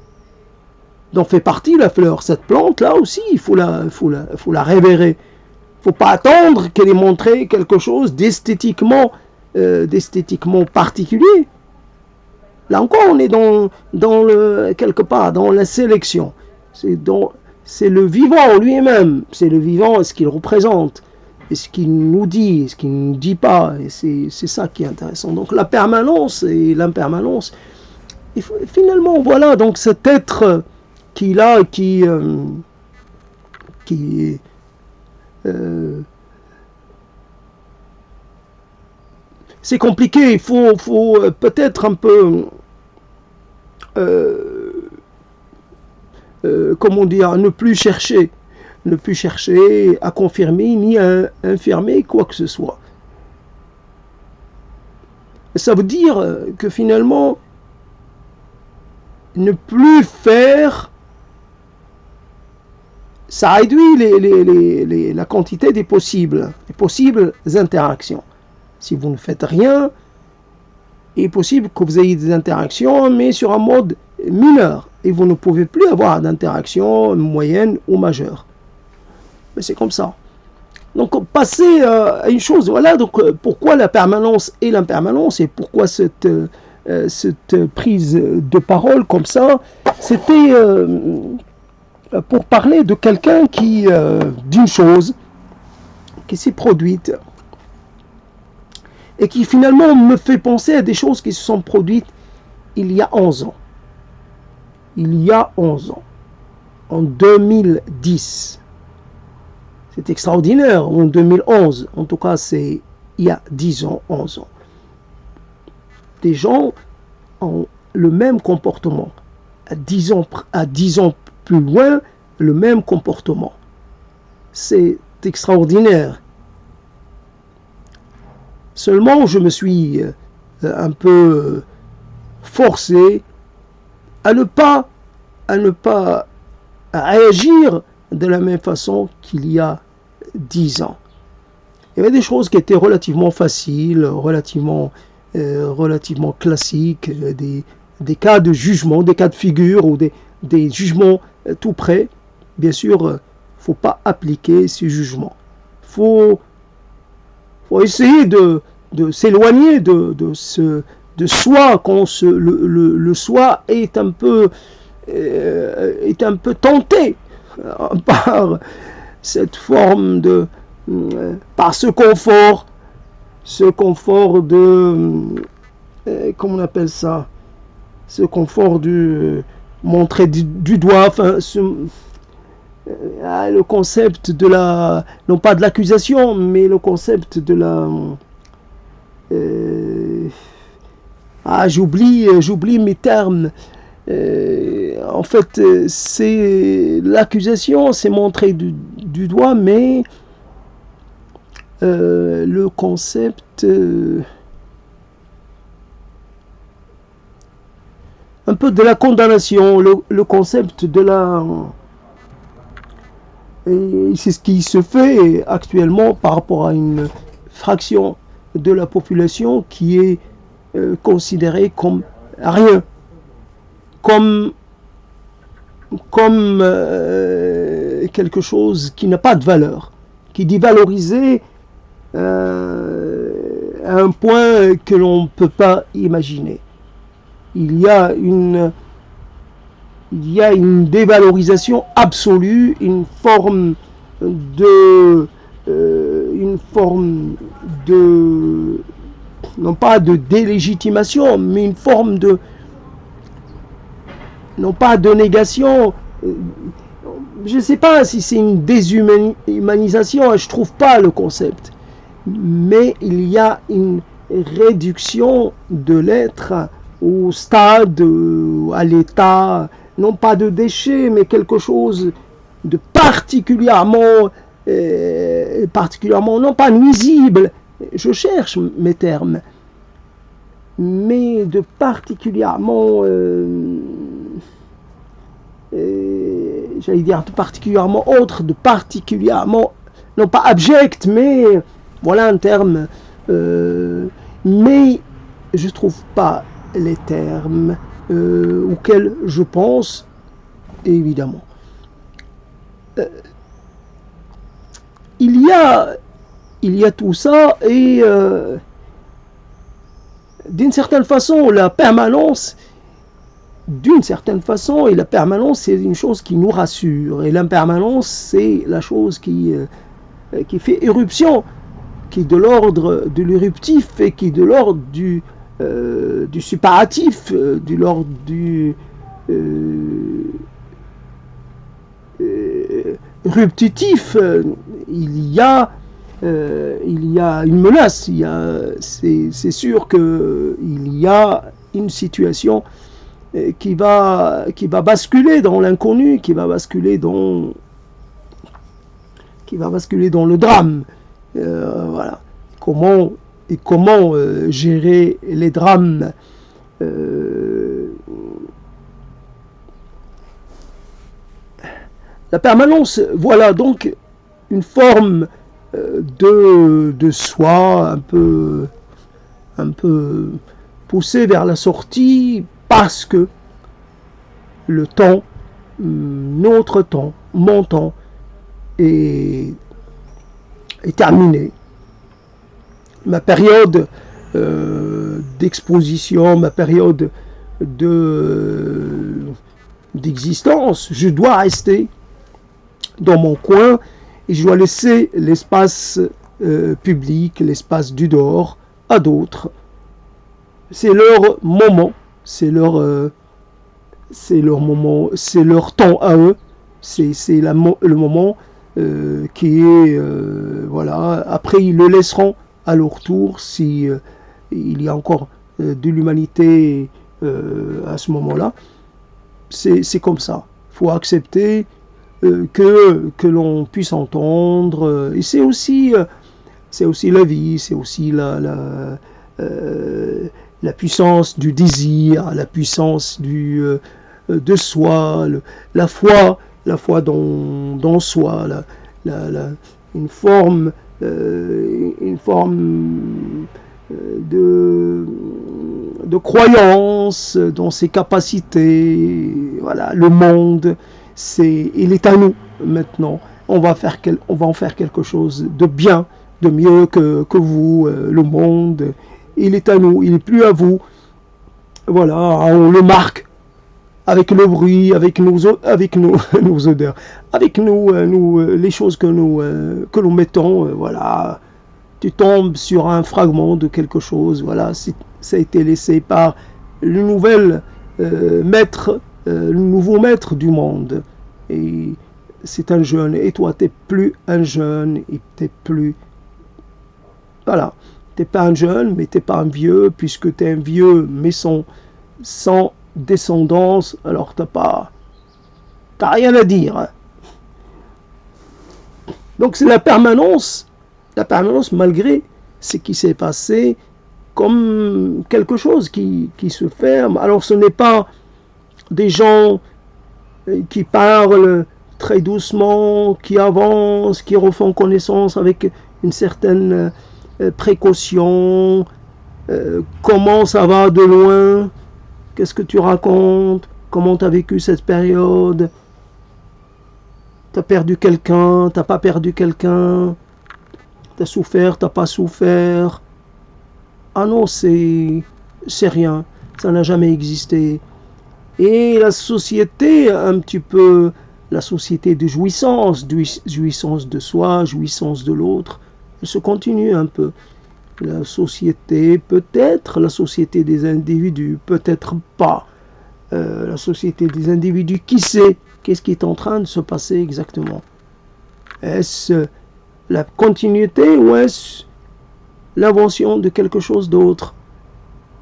dont fait partie la fleur, cette plante là aussi, il faut la révérer. Il ne faut pas attendre qu'elle ait montré quelque chose d'esthétiquement particulier. Là encore, on est quelque part dans la sélection. C'est le vivant lui-même, c'est le vivant, ce qu'il représente, et ce qu'il nous dit, et ce qu'il ne nous dit pas, et c'est ça qui est intéressant. Donc la permanence et l'impermanence, finalement, voilà, donc cet être qui c'est compliqué, il faut peut-être un peu comment dire, ne plus chercher à confirmer ni à infirmer quoi que ce soit. Ça veut dire que finalement, ne plus faire, ça réduit la quantité des possibles interactions. Si vous ne faites rien, il est possible que vous ayez des interactions, mais sur un mode mineur. Et vous ne pouvez plus avoir d'interactions moyennes ou majeures. Mais c'est comme ça. Donc, passer à une chose, voilà, donc pourquoi la permanence et l'impermanence, et pourquoi cette prise de parole comme ça, c'était pour parler de quelqu'un d'une chose qui s'est produite et qui finalement me fait penser à des choses qui se sont produites il y a 11 ans. Il y a 11 ans, en 2010. C'est extraordinaire, en 2011, en tout cas c'est il y a 10 ans, 11 ans. Des gens ont le même comportement. À 10 ans plus loin, le même comportement. C'est extraordinaire. Seulement, je me suis un peu forcé à ne pas réagir de la même façon qu'il y a 10 ans. Il y avait des choses qui étaient relativement faciles, relativement classiques, des cas de jugement, des cas de figure ou des jugements tout près. Bien sûr, il ne faut pas appliquer ces jugements. Il faut essayer de s'éloigner de soi quand le soi est un peu tenté par cette forme par ce confort de comment on appelle ça, ce confort du montrer du doigt, enfin le concept de non pas de l'accusation, mais le concept de j'oublie mes termes. En fait, c'est l'accusation, c'est montrer du doigt, mais le concept un peu de la condamnation, le concept de et c'est ce qui se fait actuellement par rapport à une fraction de la population qui est considérée comme rien, comme quelque chose qui n'a pas de valeur, qui est dévalorisé à un point que l'on ne peut pas imaginer. Il y a une dévalorisation absolue, une forme de non pas de délégitimation, mais une forme de non pas de négation. Je ne sais pas si c'est une déshumanisation, je ne trouve pas le concept, mais il y a une réduction de l'être au stade, à l'état, non pas de déchet, mais quelque chose de particulièrement, non pas nuisible, je cherche mes termes, mais de particulièrement, j'allais dire de particulièrement autre, de particulièrement, non pas abject, mais voilà un terme, mais je ne trouve pas les termes auxquels je pense, évidemment. Il y a tout ça, et d'une certaine façon, la permanence, c'est une chose qui nous rassure, et l'impermanence, c'est la chose qui fait éruption, qui est de l'ordre de l'éruptif, et qui est de l'ordre du séparatif, de l'ordre du ruptitif. Il y a une menace, c'est sûr qu'il y a une situation qui va basculer dans l'inconnu, qui va basculer dans le drame. Voilà. Comment et comment gérer les drames. La permanence, voilà donc une forme de soi un peu poussé vers la sortie parce que le temps, notre temps, mon temps est terminé. Ma période d'exposition, ma période d'existence, je dois rester dans mon coin et je dois laisser l'espace public, l'espace du dehors à d'autres. C'est leur moment, c'est leur moment, c'est leur temps à eux, c'est le moment qui est voilà. Après ils le laisseront à leur tour si il y a encore de l'humanité à ce moment-là. C'est comme ça. Il faut accepter que l'on puisse entendre. Et c'est aussi la vie, c'est aussi la puissance du désir, la puissance de soi, la foi dans soi, une forme de croyance dans ses capacités. Voilà, le monde, il est à nous maintenant. On va en faire quelque chose de bien, de mieux que vous. Le monde, il est à nous, il n'est plus à vous. Voilà, on le marque avec le bruit, avec nos odeurs, avec les choses que nous mettons. Voilà, tu tombes sur un fragment de quelque chose. Voilà, ça a été laissé par le nouveau maître du monde. Et c'est un jeune. Et toi, t'es plus un jeune. Et t'es plus. Voilà. T'es pas un jeune, mais t'es pas un vieux, puisque t'es un vieux, mais sans descendance. Alors t'as rien à dire. Donc c'est la permanence malgré ce qui s'est passé, comme quelque chose qui se ferme. Alors ce n'est pas des gens qui parlent très doucement, qui avancent, qui refont connaissance avec une certaine précaution. Comment ça va de loin? Qu'est-ce que tu racontes? Comment tu as vécu cette période? T'as perdu quelqu'un? T'as pas perdu quelqu'un? T'as souffert? T'as pas souffert? Ah non, c'est rien. Ça n'a jamais existé. Et la société, un petit peu, la société de jouissance de soi, jouissance de l'autre, elle se continue un peu. La société, peut-être la société des individus, peut-être pas. La société des individus, qui sait qu'est-ce qui est en train de se passer exactement? Est-ce la continuité ou est-ce l'invention de quelque chose d'autre,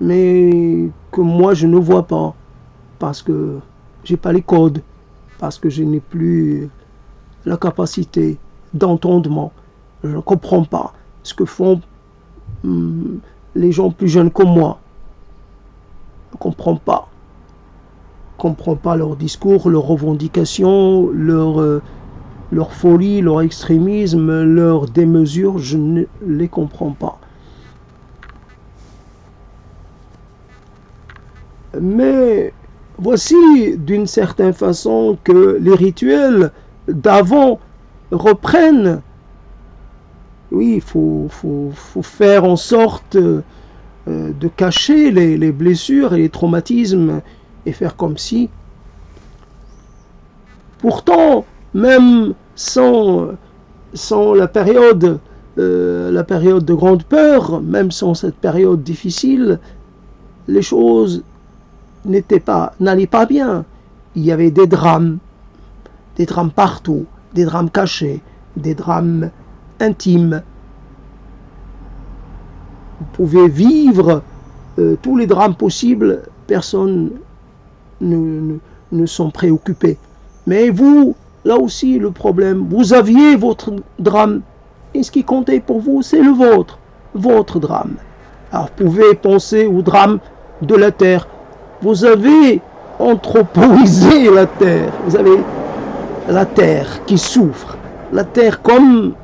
mais que moi je ne vois pas, parce que j'ai pas les codes, parce que je n'ai plus la capacité d'entendement. Je ne comprends pas ce que font les gens plus jeunes que moi. Je ne comprends pas. Je ne comprends pas leur discours, leurs revendications, leur folie, leur extrémisme, leur démesure. Je ne les comprends pas. Mais voici d'une certaine façon que les rituels d'avant reprennent. Oui, il faut faire en sorte de cacher les blessures et les traumatismes et faire comme si. Pourtant, même sans la période de grande peur, même sans cette période difficile, les choses n'allaient pas bien. Il y avait des drames partout, des drames cachés, des drames intimes. Vous pouvez vivre tous les drames possibles, personne ne sont préoccupés. Mais vous, là aussi le problème, vous aviez votre drame, et ce qui comptait pour vous, c'est le vôtre. votre drame. Alors vous pouvez penser au drame de la terre. Vous avez anthropoïsé la terre. Vous avez la terre qui souffre. La terre comme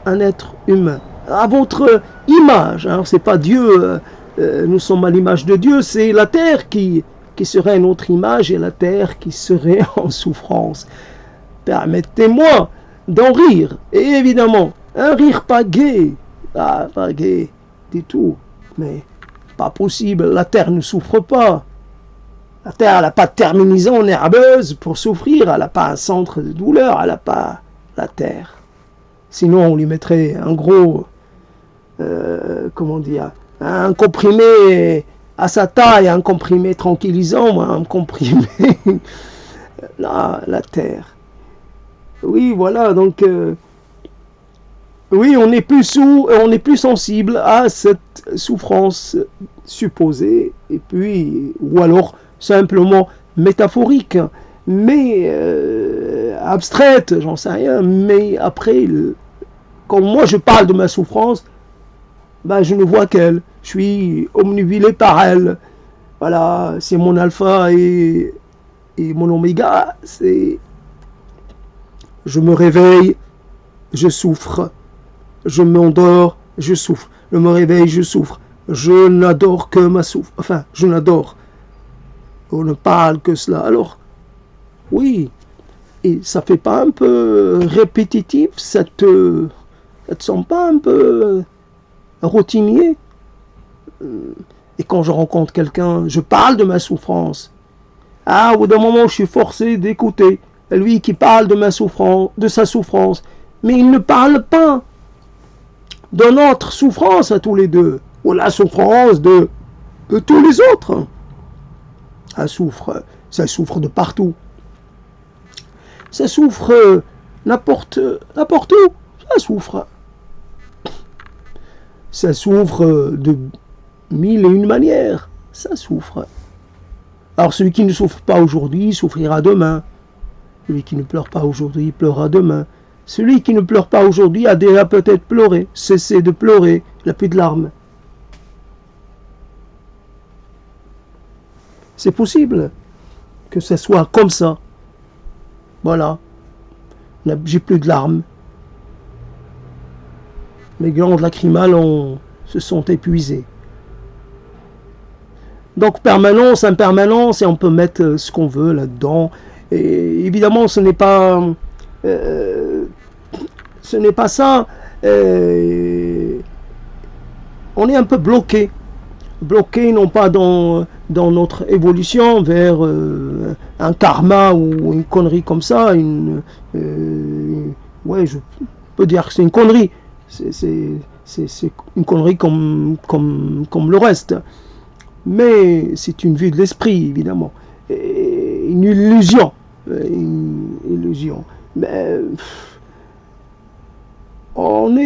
un être humain. À votre image. Alors c'est pas Dieu, nous sommes à l'image de Dieu, c'est la terre qui serait notre image et la terre qui serait en souffrance. Permettez-moi d'en rire. Et évidemment, un rire pas gai. Ah, pas gai du tout. Mais pas possible. La terre ne souffre pas. La terre, elle n'a pas de terminaison nerveuse pour souffrir. Elle n'a pas un centre de douleur. Elle n'a pas la terre. Sinon, on lui mettrait un gros, comment dire, un comprimé à sa taille, un comprimé tranquillisant, un comprimé, la terre. Oui, voilà, donc, oui, on est plus sensible à cette souffrance supposée, et puis, ou alors simplement métaphorique, mais abstraite, j'en sais rien, mais après, quand moi je parle de ma souffrance, ben je ne vois qu'elle, je suis omnubilé par elle, voilà, c'est mon alpha et mon oméga, c'est, je me réveille, je souffre, je m'endors, je souffre, je me réveille, je souffre, je n'adore que ma souffrance, enfin, je n'adore, on ne parle que cela, alors, oui, et ça fait pas un peu répétitif, ça te sent pas un peu routinier? Et quand je rencontre quelqu'un, je parle de ma souffrance. Ah, au bout d'un moment, je suis forcé d'écouter lui qui parle de sa souffrance, mais il ne parle pas de notre souffrance à tous les deux, ou la souffrance de tous les autres. Ça souffre de partout. Ça souffre n'importe où. Ça souffre. Ça souffre de mille et une manières. Ça souffre. Alors celui qui ne souffre pas aujourd'hui souffrira demain. Celui qui ne pleure pas aujourd'hui pleurera demain. Celui qui ne pleure pas aujourd'hui a déjà peut-être pleuré. Cessez de pleurer. Il n'a plus de larmes. C'est possible que ce soit comme ça. Voilà. J'ai plus de larmes. Mes glandes lacrymales se sont épuisées. Donc permanence, impermanence, et on peut mettre ce qu'on veut là-dedans. Et évidemment, ce n'est pas ça. On est un peu bloqué non pas dans notre évolution vers un karma ou une connerie comme ça. Ouais, je peux dire que c'est une connerie. C'est une connerie comme le reste. Mais c'est une vue de l'esprit, évidemment. Et une illusion. Mais on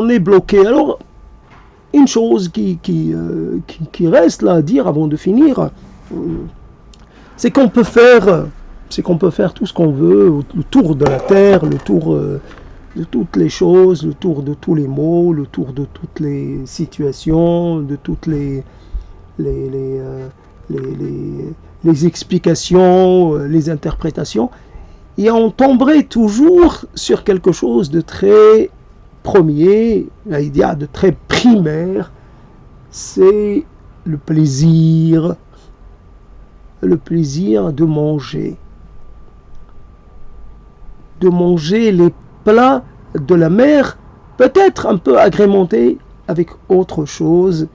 est bloqué. Alors, une chose qui reste là à dire avant de finir, c'est qu'on peut faire tout ce qu'on veut, le tour de la terre, le tour de toutes les choses, le tour de tous les mots, le tour de toutes les situations, de toutes les explications, les interprétations, et on tomberait toujours sur quelque chose de très premier, l'idée de très primaire, c'est le plaisir de manger les plats de la mer, peut-être un peu agrémentés avec autre chose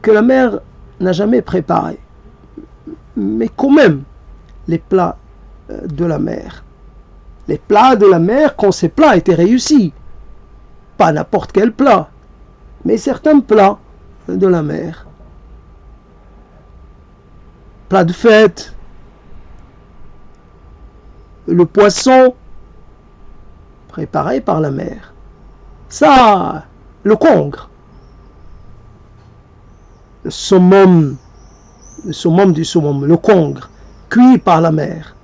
que la mer n'a jamais préparé, mais quand même les plats de la mer. Les plats de la mer, quand ces plats étaient réussis, pas n'importe quel plat, mais certains plats de la mer. Plat de fête, le poisson préparé par la mer. Ça, le congre, le saumon du saumon, le congre, cuit par la mer.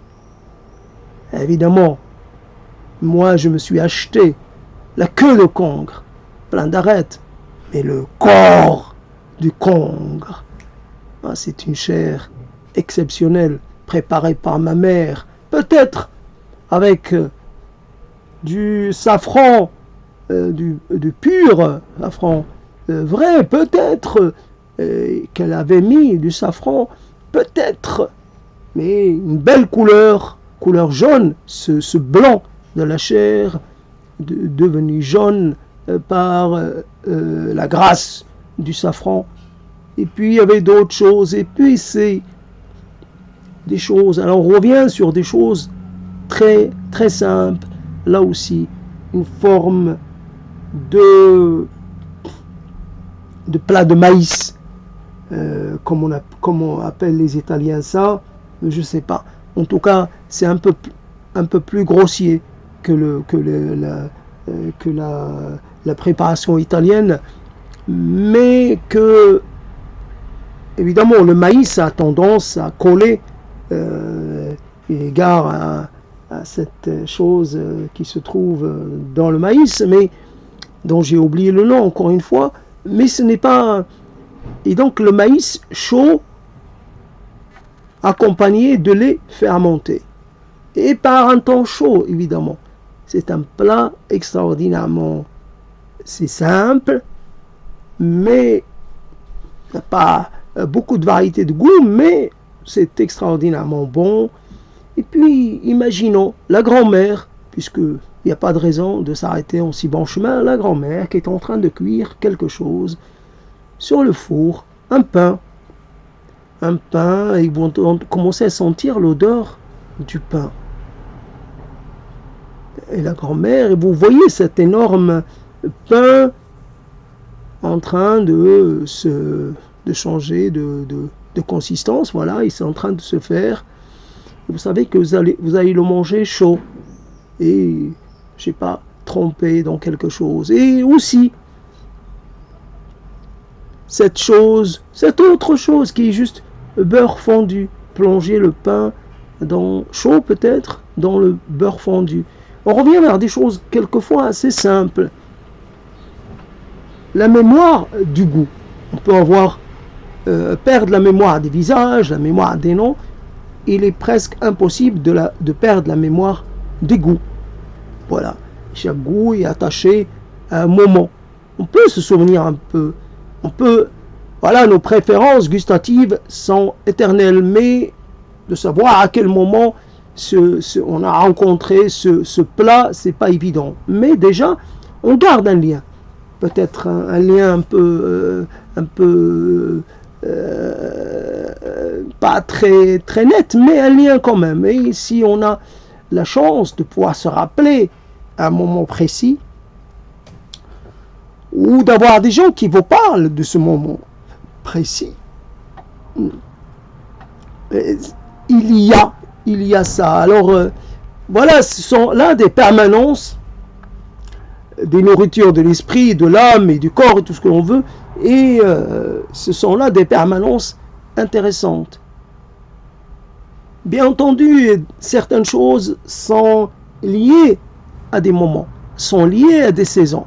Évidemment, moi je me suis acheté la queue de congre plein d'arêtes. Mais le corps du congre, c'est une chair exceptionnelle, préparée par ma mère, peut-être avec du safran, du pur safran vrai, peut-être qu'elle avait mis du safran, peut-être, mais une belle couleur jaune, ce blanc de la chair devenu jaune par la grâce du safran. Et puis il y avait d'autres choses, et puis c'est des choses, alors on revient sur des choses très très simples, là aussi une forme de plat de maïs, comme on appelle les Italiens ça, je sais pas, en tout cas c'est un peu plus grossier que la préparation italienne, mais que évidemment le maïs a tendance à coller égard à cette chose qui se trouve dans le maïs, mais dont j'ai oublié le nom encore une fois, mais ce n'est pas... Et donc le maïs chaud accompagné de lait fermenté, et par un temps chaud évidemment. C'est un plat extraordinairement... C'est simple, mais il n'y a pas beaucoup de variétés de goût, mais c'est extraordinairement bon. Et puis, imaginons la grand-mère, puisqu'il n'y a pas de raison de s'arrêter en si bon chemin, la grand-mère qui est en train de cuire quelque chose sur le four, un pain, et vous commencez à sentir l'odeur du pain. Et la grand-mère, et vous voyez cet énorme pain en train de changer de consistance, voilà, il est en train de se faire. Vous savez que vous allez le manger chaud et, je sais pas, trempé dans quelque chose. Et aussi, cette autre chose qui est juste beurre fondu, plonger le pain chaud peut-être, dans le beurre fondu. On revient vers des choses quelquefois assez simples. La mémoire du goût. On peut perdre la mémoire des visages, la mémoire des noms. Il est presque impossible de perdre la mémoire des goûts. Voilà. Chaque goût est attaché à un moment. On peut se souvenir un peu. Voilà, nos préférences gustatives sont éternelles, mais de savoir à quel moment on a rencontré ce plat, c'est pas évident. Mais déjà, on garde un lien. Peut-être un lien un peu pas très, très net, mais un lien quand même. Et si on a la chance de pouvoir se rappeler à un moment précis, ou d'avoir des gens qui vous parlent de ce moment précis, il y a ça. Alors voilà, ce sont là des permanences, des nourritures de l'esprit, de l'âme et du corps et tout ce que l'on veut, et ce sont là des permanences intéressantes. Bien entendu, certaines choses sont liées à des moments, sont liées à des saisons.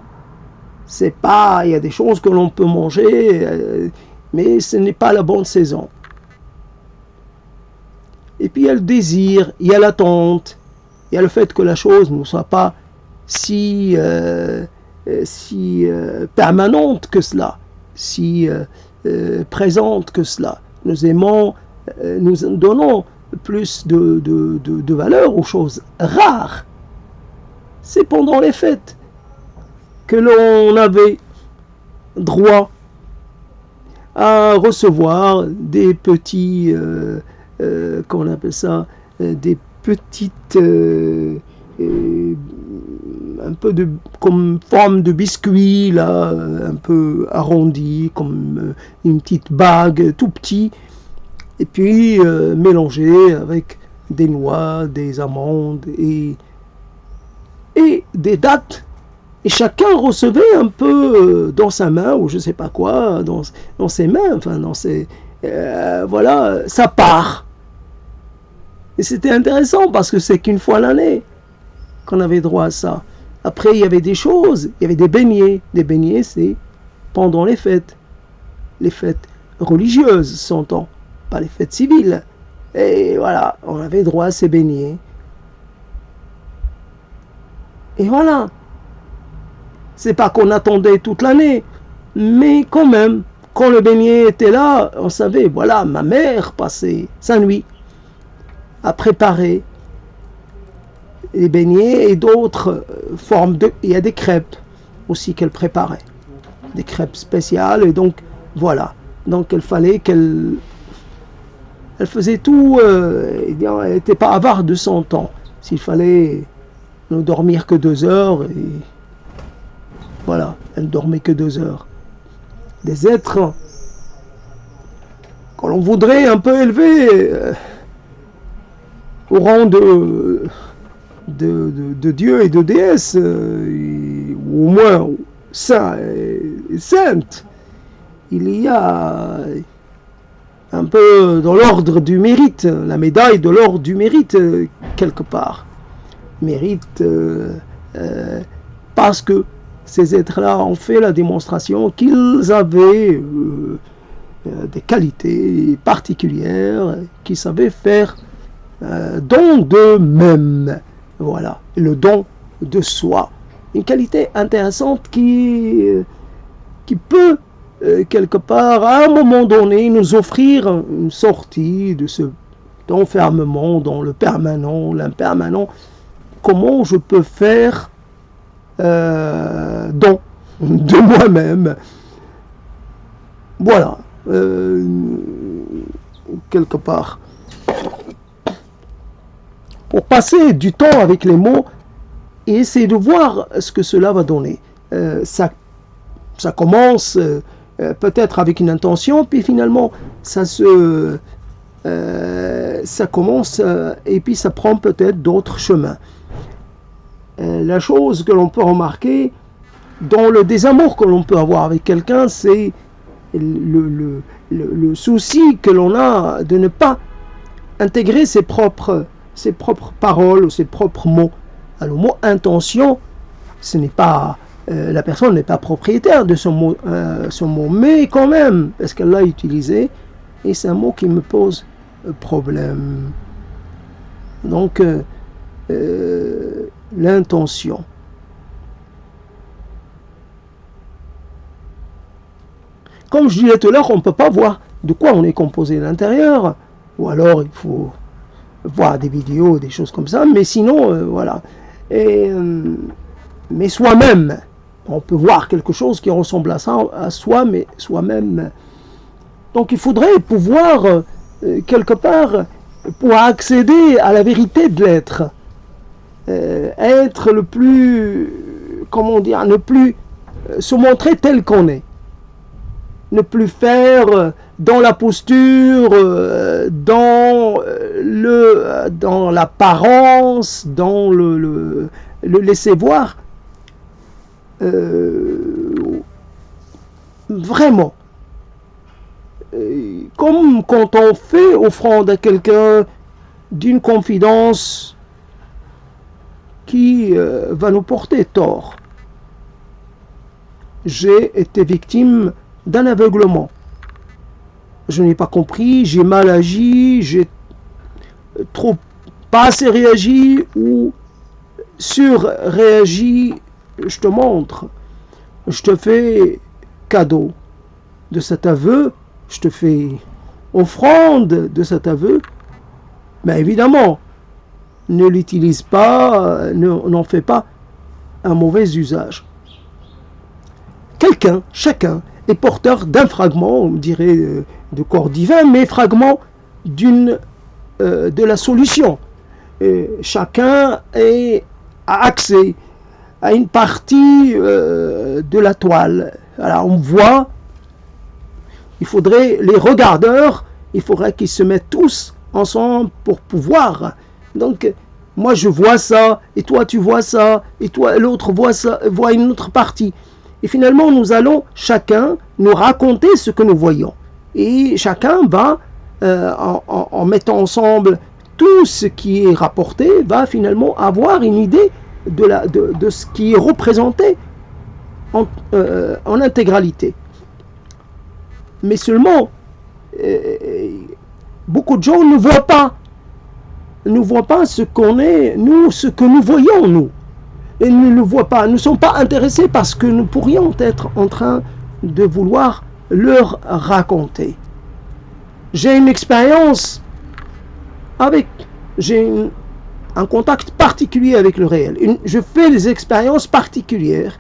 C'est pas, il y a des choses que l'on peut manger, mais ce n'est pas la bonne saison. Et puis il y a le désir, il y a l'attente, il y a le fait que la chose ne soit pas si permanente que cela, si présente que cela. Nous aimons, nous donnons plus de valeur aux choses rares. C'est pendant les fêtes que l'on avait droit à recevoir des petits, comment on appelle ça, des petites, un peu comme forme de biscuit, là, un peu arrondi, comme une petite bague, tout petit, et puis mélangé avec des noix, des amandes et des dattes. Et chacun recevait un peu dans sa main, ou je ne sais pas quoi, dans ses mains, enfin dans ses... voilà, sa part. Et c'était intéressant parce que c'est qu'une fois l'année qu'on avait droit à ça. Après, il y avait des choses, il y avait des beignets. Des beignets, c'est pendant les fêtes religieuses, s'entend, pas les fêtes civiles. Et voilà, on avait droit à ces beignets. Et voilà. C'est pas qu'on attendait toute l'année, mais quand même, quand le beignet était là, on savait, voilà, ma mère passait sa nuit à préparer les beignets et d'autres formes de... Il y a des crêpes aussi qu'elle préparait, des crêpes spéciales, et donc voilà. Donc il fallait qu'elle... Elle faisait tout, elle n'était pas avare de son temps. S'il fallait ne dormir que 2 heures, et voilà, elle ne dormait que 2 heures. Des êtres que l'on voudrait un peu élever au rang de Dieu et de déesse, ou au moins saint et sainte. Il y a un peu dans l'ordre du mérite, la médaille de l'ordre du mérite, quelque part. Mérite parce que ces êtres-là ont fait la démonstration qu'ils avaient des qualités particulières, qu'ils savaient faire don d'eux-mêmes. Voilà, le don de soi. Une qualité intéressante qui peut, quelque part, à un moment donné, nous offrir une sortie de ce enfermement dans le permanent, l'impermanent. Comment je peux faire don de moi-même. Voilà, quelque part. Pour passer du temps avec les mots et essayer de voir ce que cela va donner. Ça commence peut-être avec une intention, puis finalement ça commence et puis ça prend peut-être d'autres chemins. La chose que l'on peut remarquer dans le désamour que l'on peut avoir avec quelqu'un, c'est le souci que l'on a de ne pas intégrer ses propres paroles ou ses propres mots. Alors, le mot intention, ce n'est pas la personne n'est pas propriétaire de son mot, mais quand même, est-ce qu'elle l'a utilisé, et c'est un mot qui me pose problème. Donc, l'intention. Comme je disais tout à l'heure, on ne peut pas voir de quoi on est composé à l'intérieur, ou alors il faut voir des vidéos, des choses comme ça, mais sinon, voilà. Mais soi-même, on peut voir quelque chose qui ressemble à ça, à soi, mais soi-même. Donc il faudrait pouvoir, quelque part, pouvoir accéder à la vérité de l'être. Être le plus, comment dire, ne plus se montrer tel qu'on est. Ne plus faire dans la posture, dans l'apparence, dans le laisser voir. Vraiment. Comme quand on fait offrande à quelqu'un d'une confidence qui va nous porter tort. J'ai été victime d'un aveuglement. Je n'ai pas compris, j'ai mal agi, j'ai trop pas assez réagi ou surréagi. Je te montre, je te fais cadeau de cet aveu, je te fais offrande de cet aveu, mais évidemment, ne l'utilise pas, n'en fais pas un mauvais usage. Chacun est porteur d'un fragment, on dirait de corps divin, mais fragment de la solution. Chacun a accès à une partie de la toile. Alors on voit, il faudrait les regardeurs, il faudrait qu'ils se mettent tous ensemble pour pouvoir. Donc moi je vois ça, et toi tu vois ça, et toi l'autre voit une autre partie. Et finalement, nous allons chacun nous raconter ce que nous voyons. Et chacun va, en mettant ensemble tout ce qui est rapporté, va finalement avoir une idée de ce qui est représenté en intégralité. Mais seulement, beaucoup de gens ne voient pas ce qu'on est, nous, ce que nous voyons, nous. Et nous ne le voient pas, nous ne sommes pas intéressés parce que nous pourrions être en train de vouloir leur raconter. J'ai une expérience j'ai un contact particulier avec le réel. Je fais des expériences particulières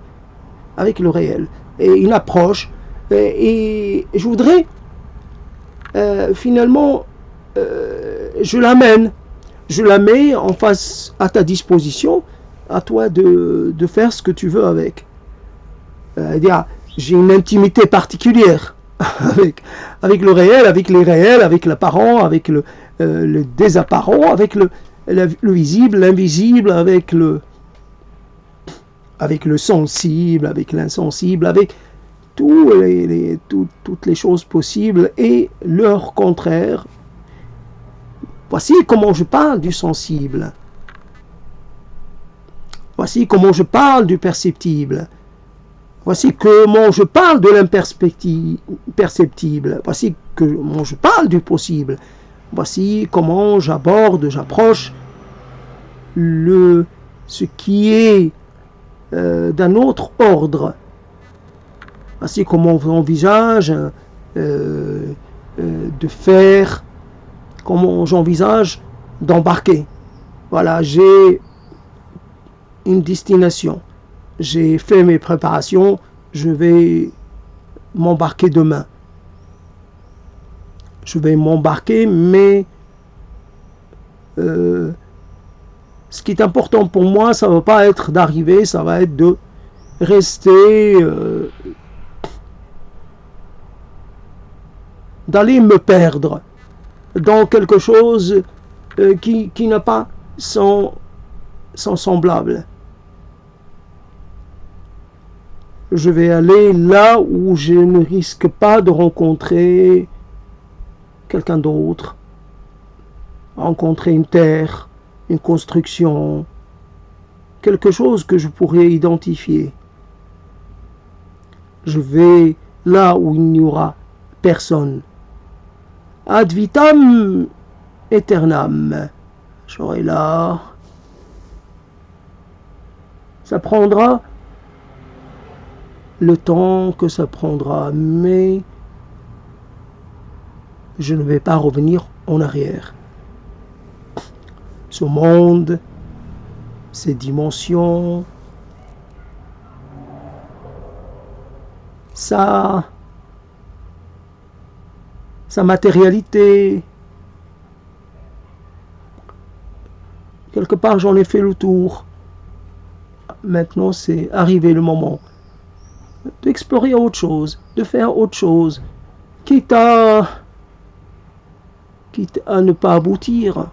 avec le réel et une approche. Et je voudrais finalement, je la mets en face à ta disposition, à toi de faire ce que tu veux avec. J'ai une intimité particulière avec le réel, avec les réels, avec l'apparent, avec le désapparent, avec le visible, l'invisible, avec le sensible, avec l'insensible, avec toutes les choses possibles et leur contraire. Voici comment je parle du sensible. Voici comment je parle du perceptible. Voici comment je parle de l'imperceptible. Voici comment je parle du possible. Voici comment j'approche ce qui est d'un autre ordre. Voici comment j'envisage de faire, comment j'envisage d'embarquer. Voilà, j'ai une destination. J'ai fait mes préparations, je vais m'embarquer demain. Je vais m'embarquer, mais ce qui est important pour moi, ça ne va pas être d'arriver, ça va être de rester, d'aller me perdre dans quelque chose qui n'a pas son semblable. Je vais aller là où je ne risque pas de rencontrer quelqu'un d'autre, rencontrer une terre, une construction, quelque chose que je pourrais identifier. Je vais là où il n'y aura personne. Ad vitam aeternam. Je serai là. Ça prendra le temps que ça prendra, mais je ne vais pas revenir en arrière. Ce monde, ces dimensions, sa matérialité, quelque part j'en ai fait le tour. Maintenant c'est arrivé le moment d'explorer autre chose, de faire autre chose, quitte à ne pas aboutir.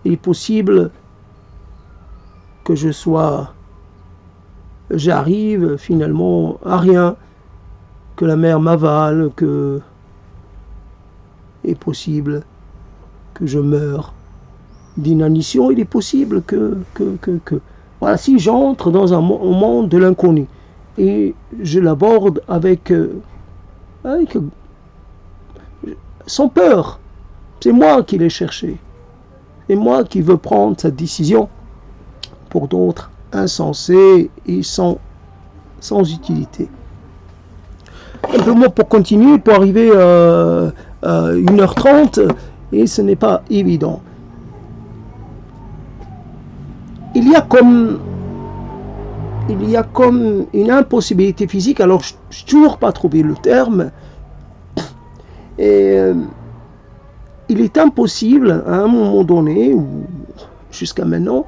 Il est possible que j'arrive finalement à rien, que la mer m'avale, que est possible que je meure d'inanition. Il est possible que voilà, si j'entre dans un monde de l'inconnu et je l'aborde avec sans peur, c'est moi qui l'ai cherché, c'est moi qui veux prendre cette décision pour d'autres insensés et sans utilité. Simplement pour continuer, pour arriver à 1h30, et ce n'est pas évident. Il y a comme une impossibilité physique, alors je n'ai toujours pas trouvé le terme, et il est impossible à un moment donné, ou jusqu'à maintenant,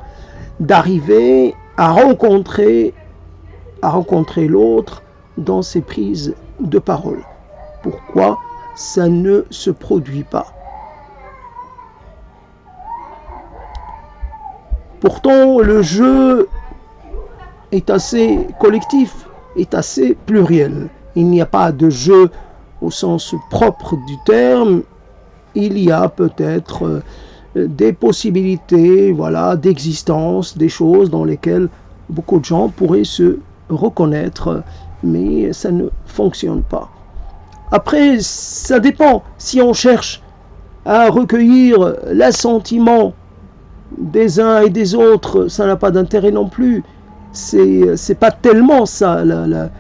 d'arriver à rencontrer l'autre dans ses prises de parole. Pourquoi ça ne se produit pas? Pourtant, le jeu est assez collectif, est assez pluriel. Il n'y a pas de jeu au sens propre du terme. Il y a peut-être des possibilités, voilà, d'existence, des choses dans lesquelles beaucoup de gens pourraient se reconnaître, mais ça ne fonctionne pas. Après, ça dépend. Si on cherche à recueillir l'assentiment des uns et des autres, ça n'a pas d'intérêt non plus. C'est pas tellement ça la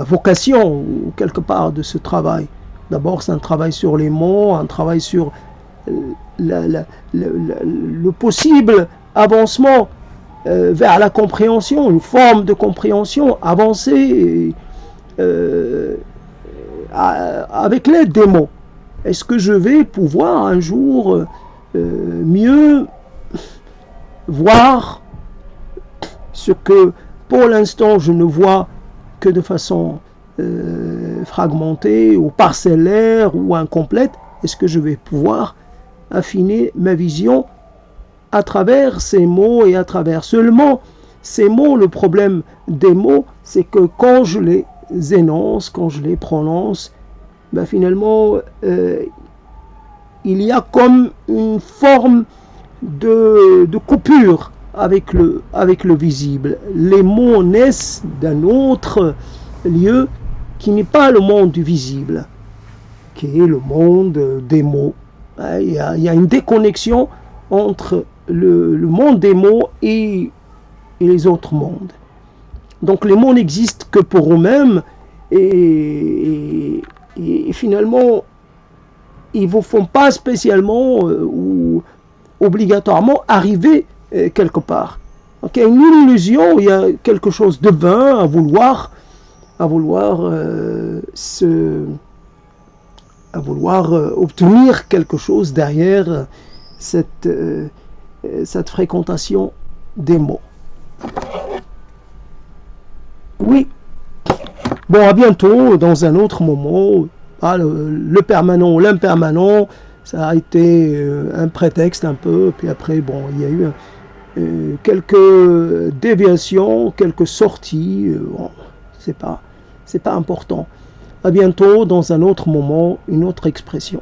vocation, quelque part, de ce travail. D'abord, c'est un travail sur les mots, un travail sur le possible avancement vers la compréhension, une forme de compréhension avancée avec l'aide des mots. Est-ce que je vais pouvoir un jour mieux voir ce que pour l'instant je ne vois que de façon fragmentée ou parcellaire ou incomplète? Est-ce que je vais pouvoir affiner ma vision à travers ces mots et à travers seulement ces mots? Le problème des mots, c'est que quand je les énonce, quand je les prononce, ben finalement, il y a comme une forme de coupure avec le visible. Les mots naissent d'un autre lieu qui n'est pas le monde du visible, qui est le monde des mots. Il y a une déconnexion entre le monde des mots et les autres mondes. Donc les mots n'existent que pour eux-mêmes et finalement ils ne vous font pas spécialement ou obligatoirement arriver quelque part. Donc il y a une illusion, il y a quelque chose de vain à vouloir obtenir quelque chose derrière cette fréquentation des mots. Oui. Bon, à bientôt dans un autre moment. Ah, le permanent ou l'impermanent, ça a été un prétexte un peu, puis après, bon, il y a eu quelques déviations, quelques sorties, bon, c'est pas important. À bientôt dans un autre moment, une autre expression.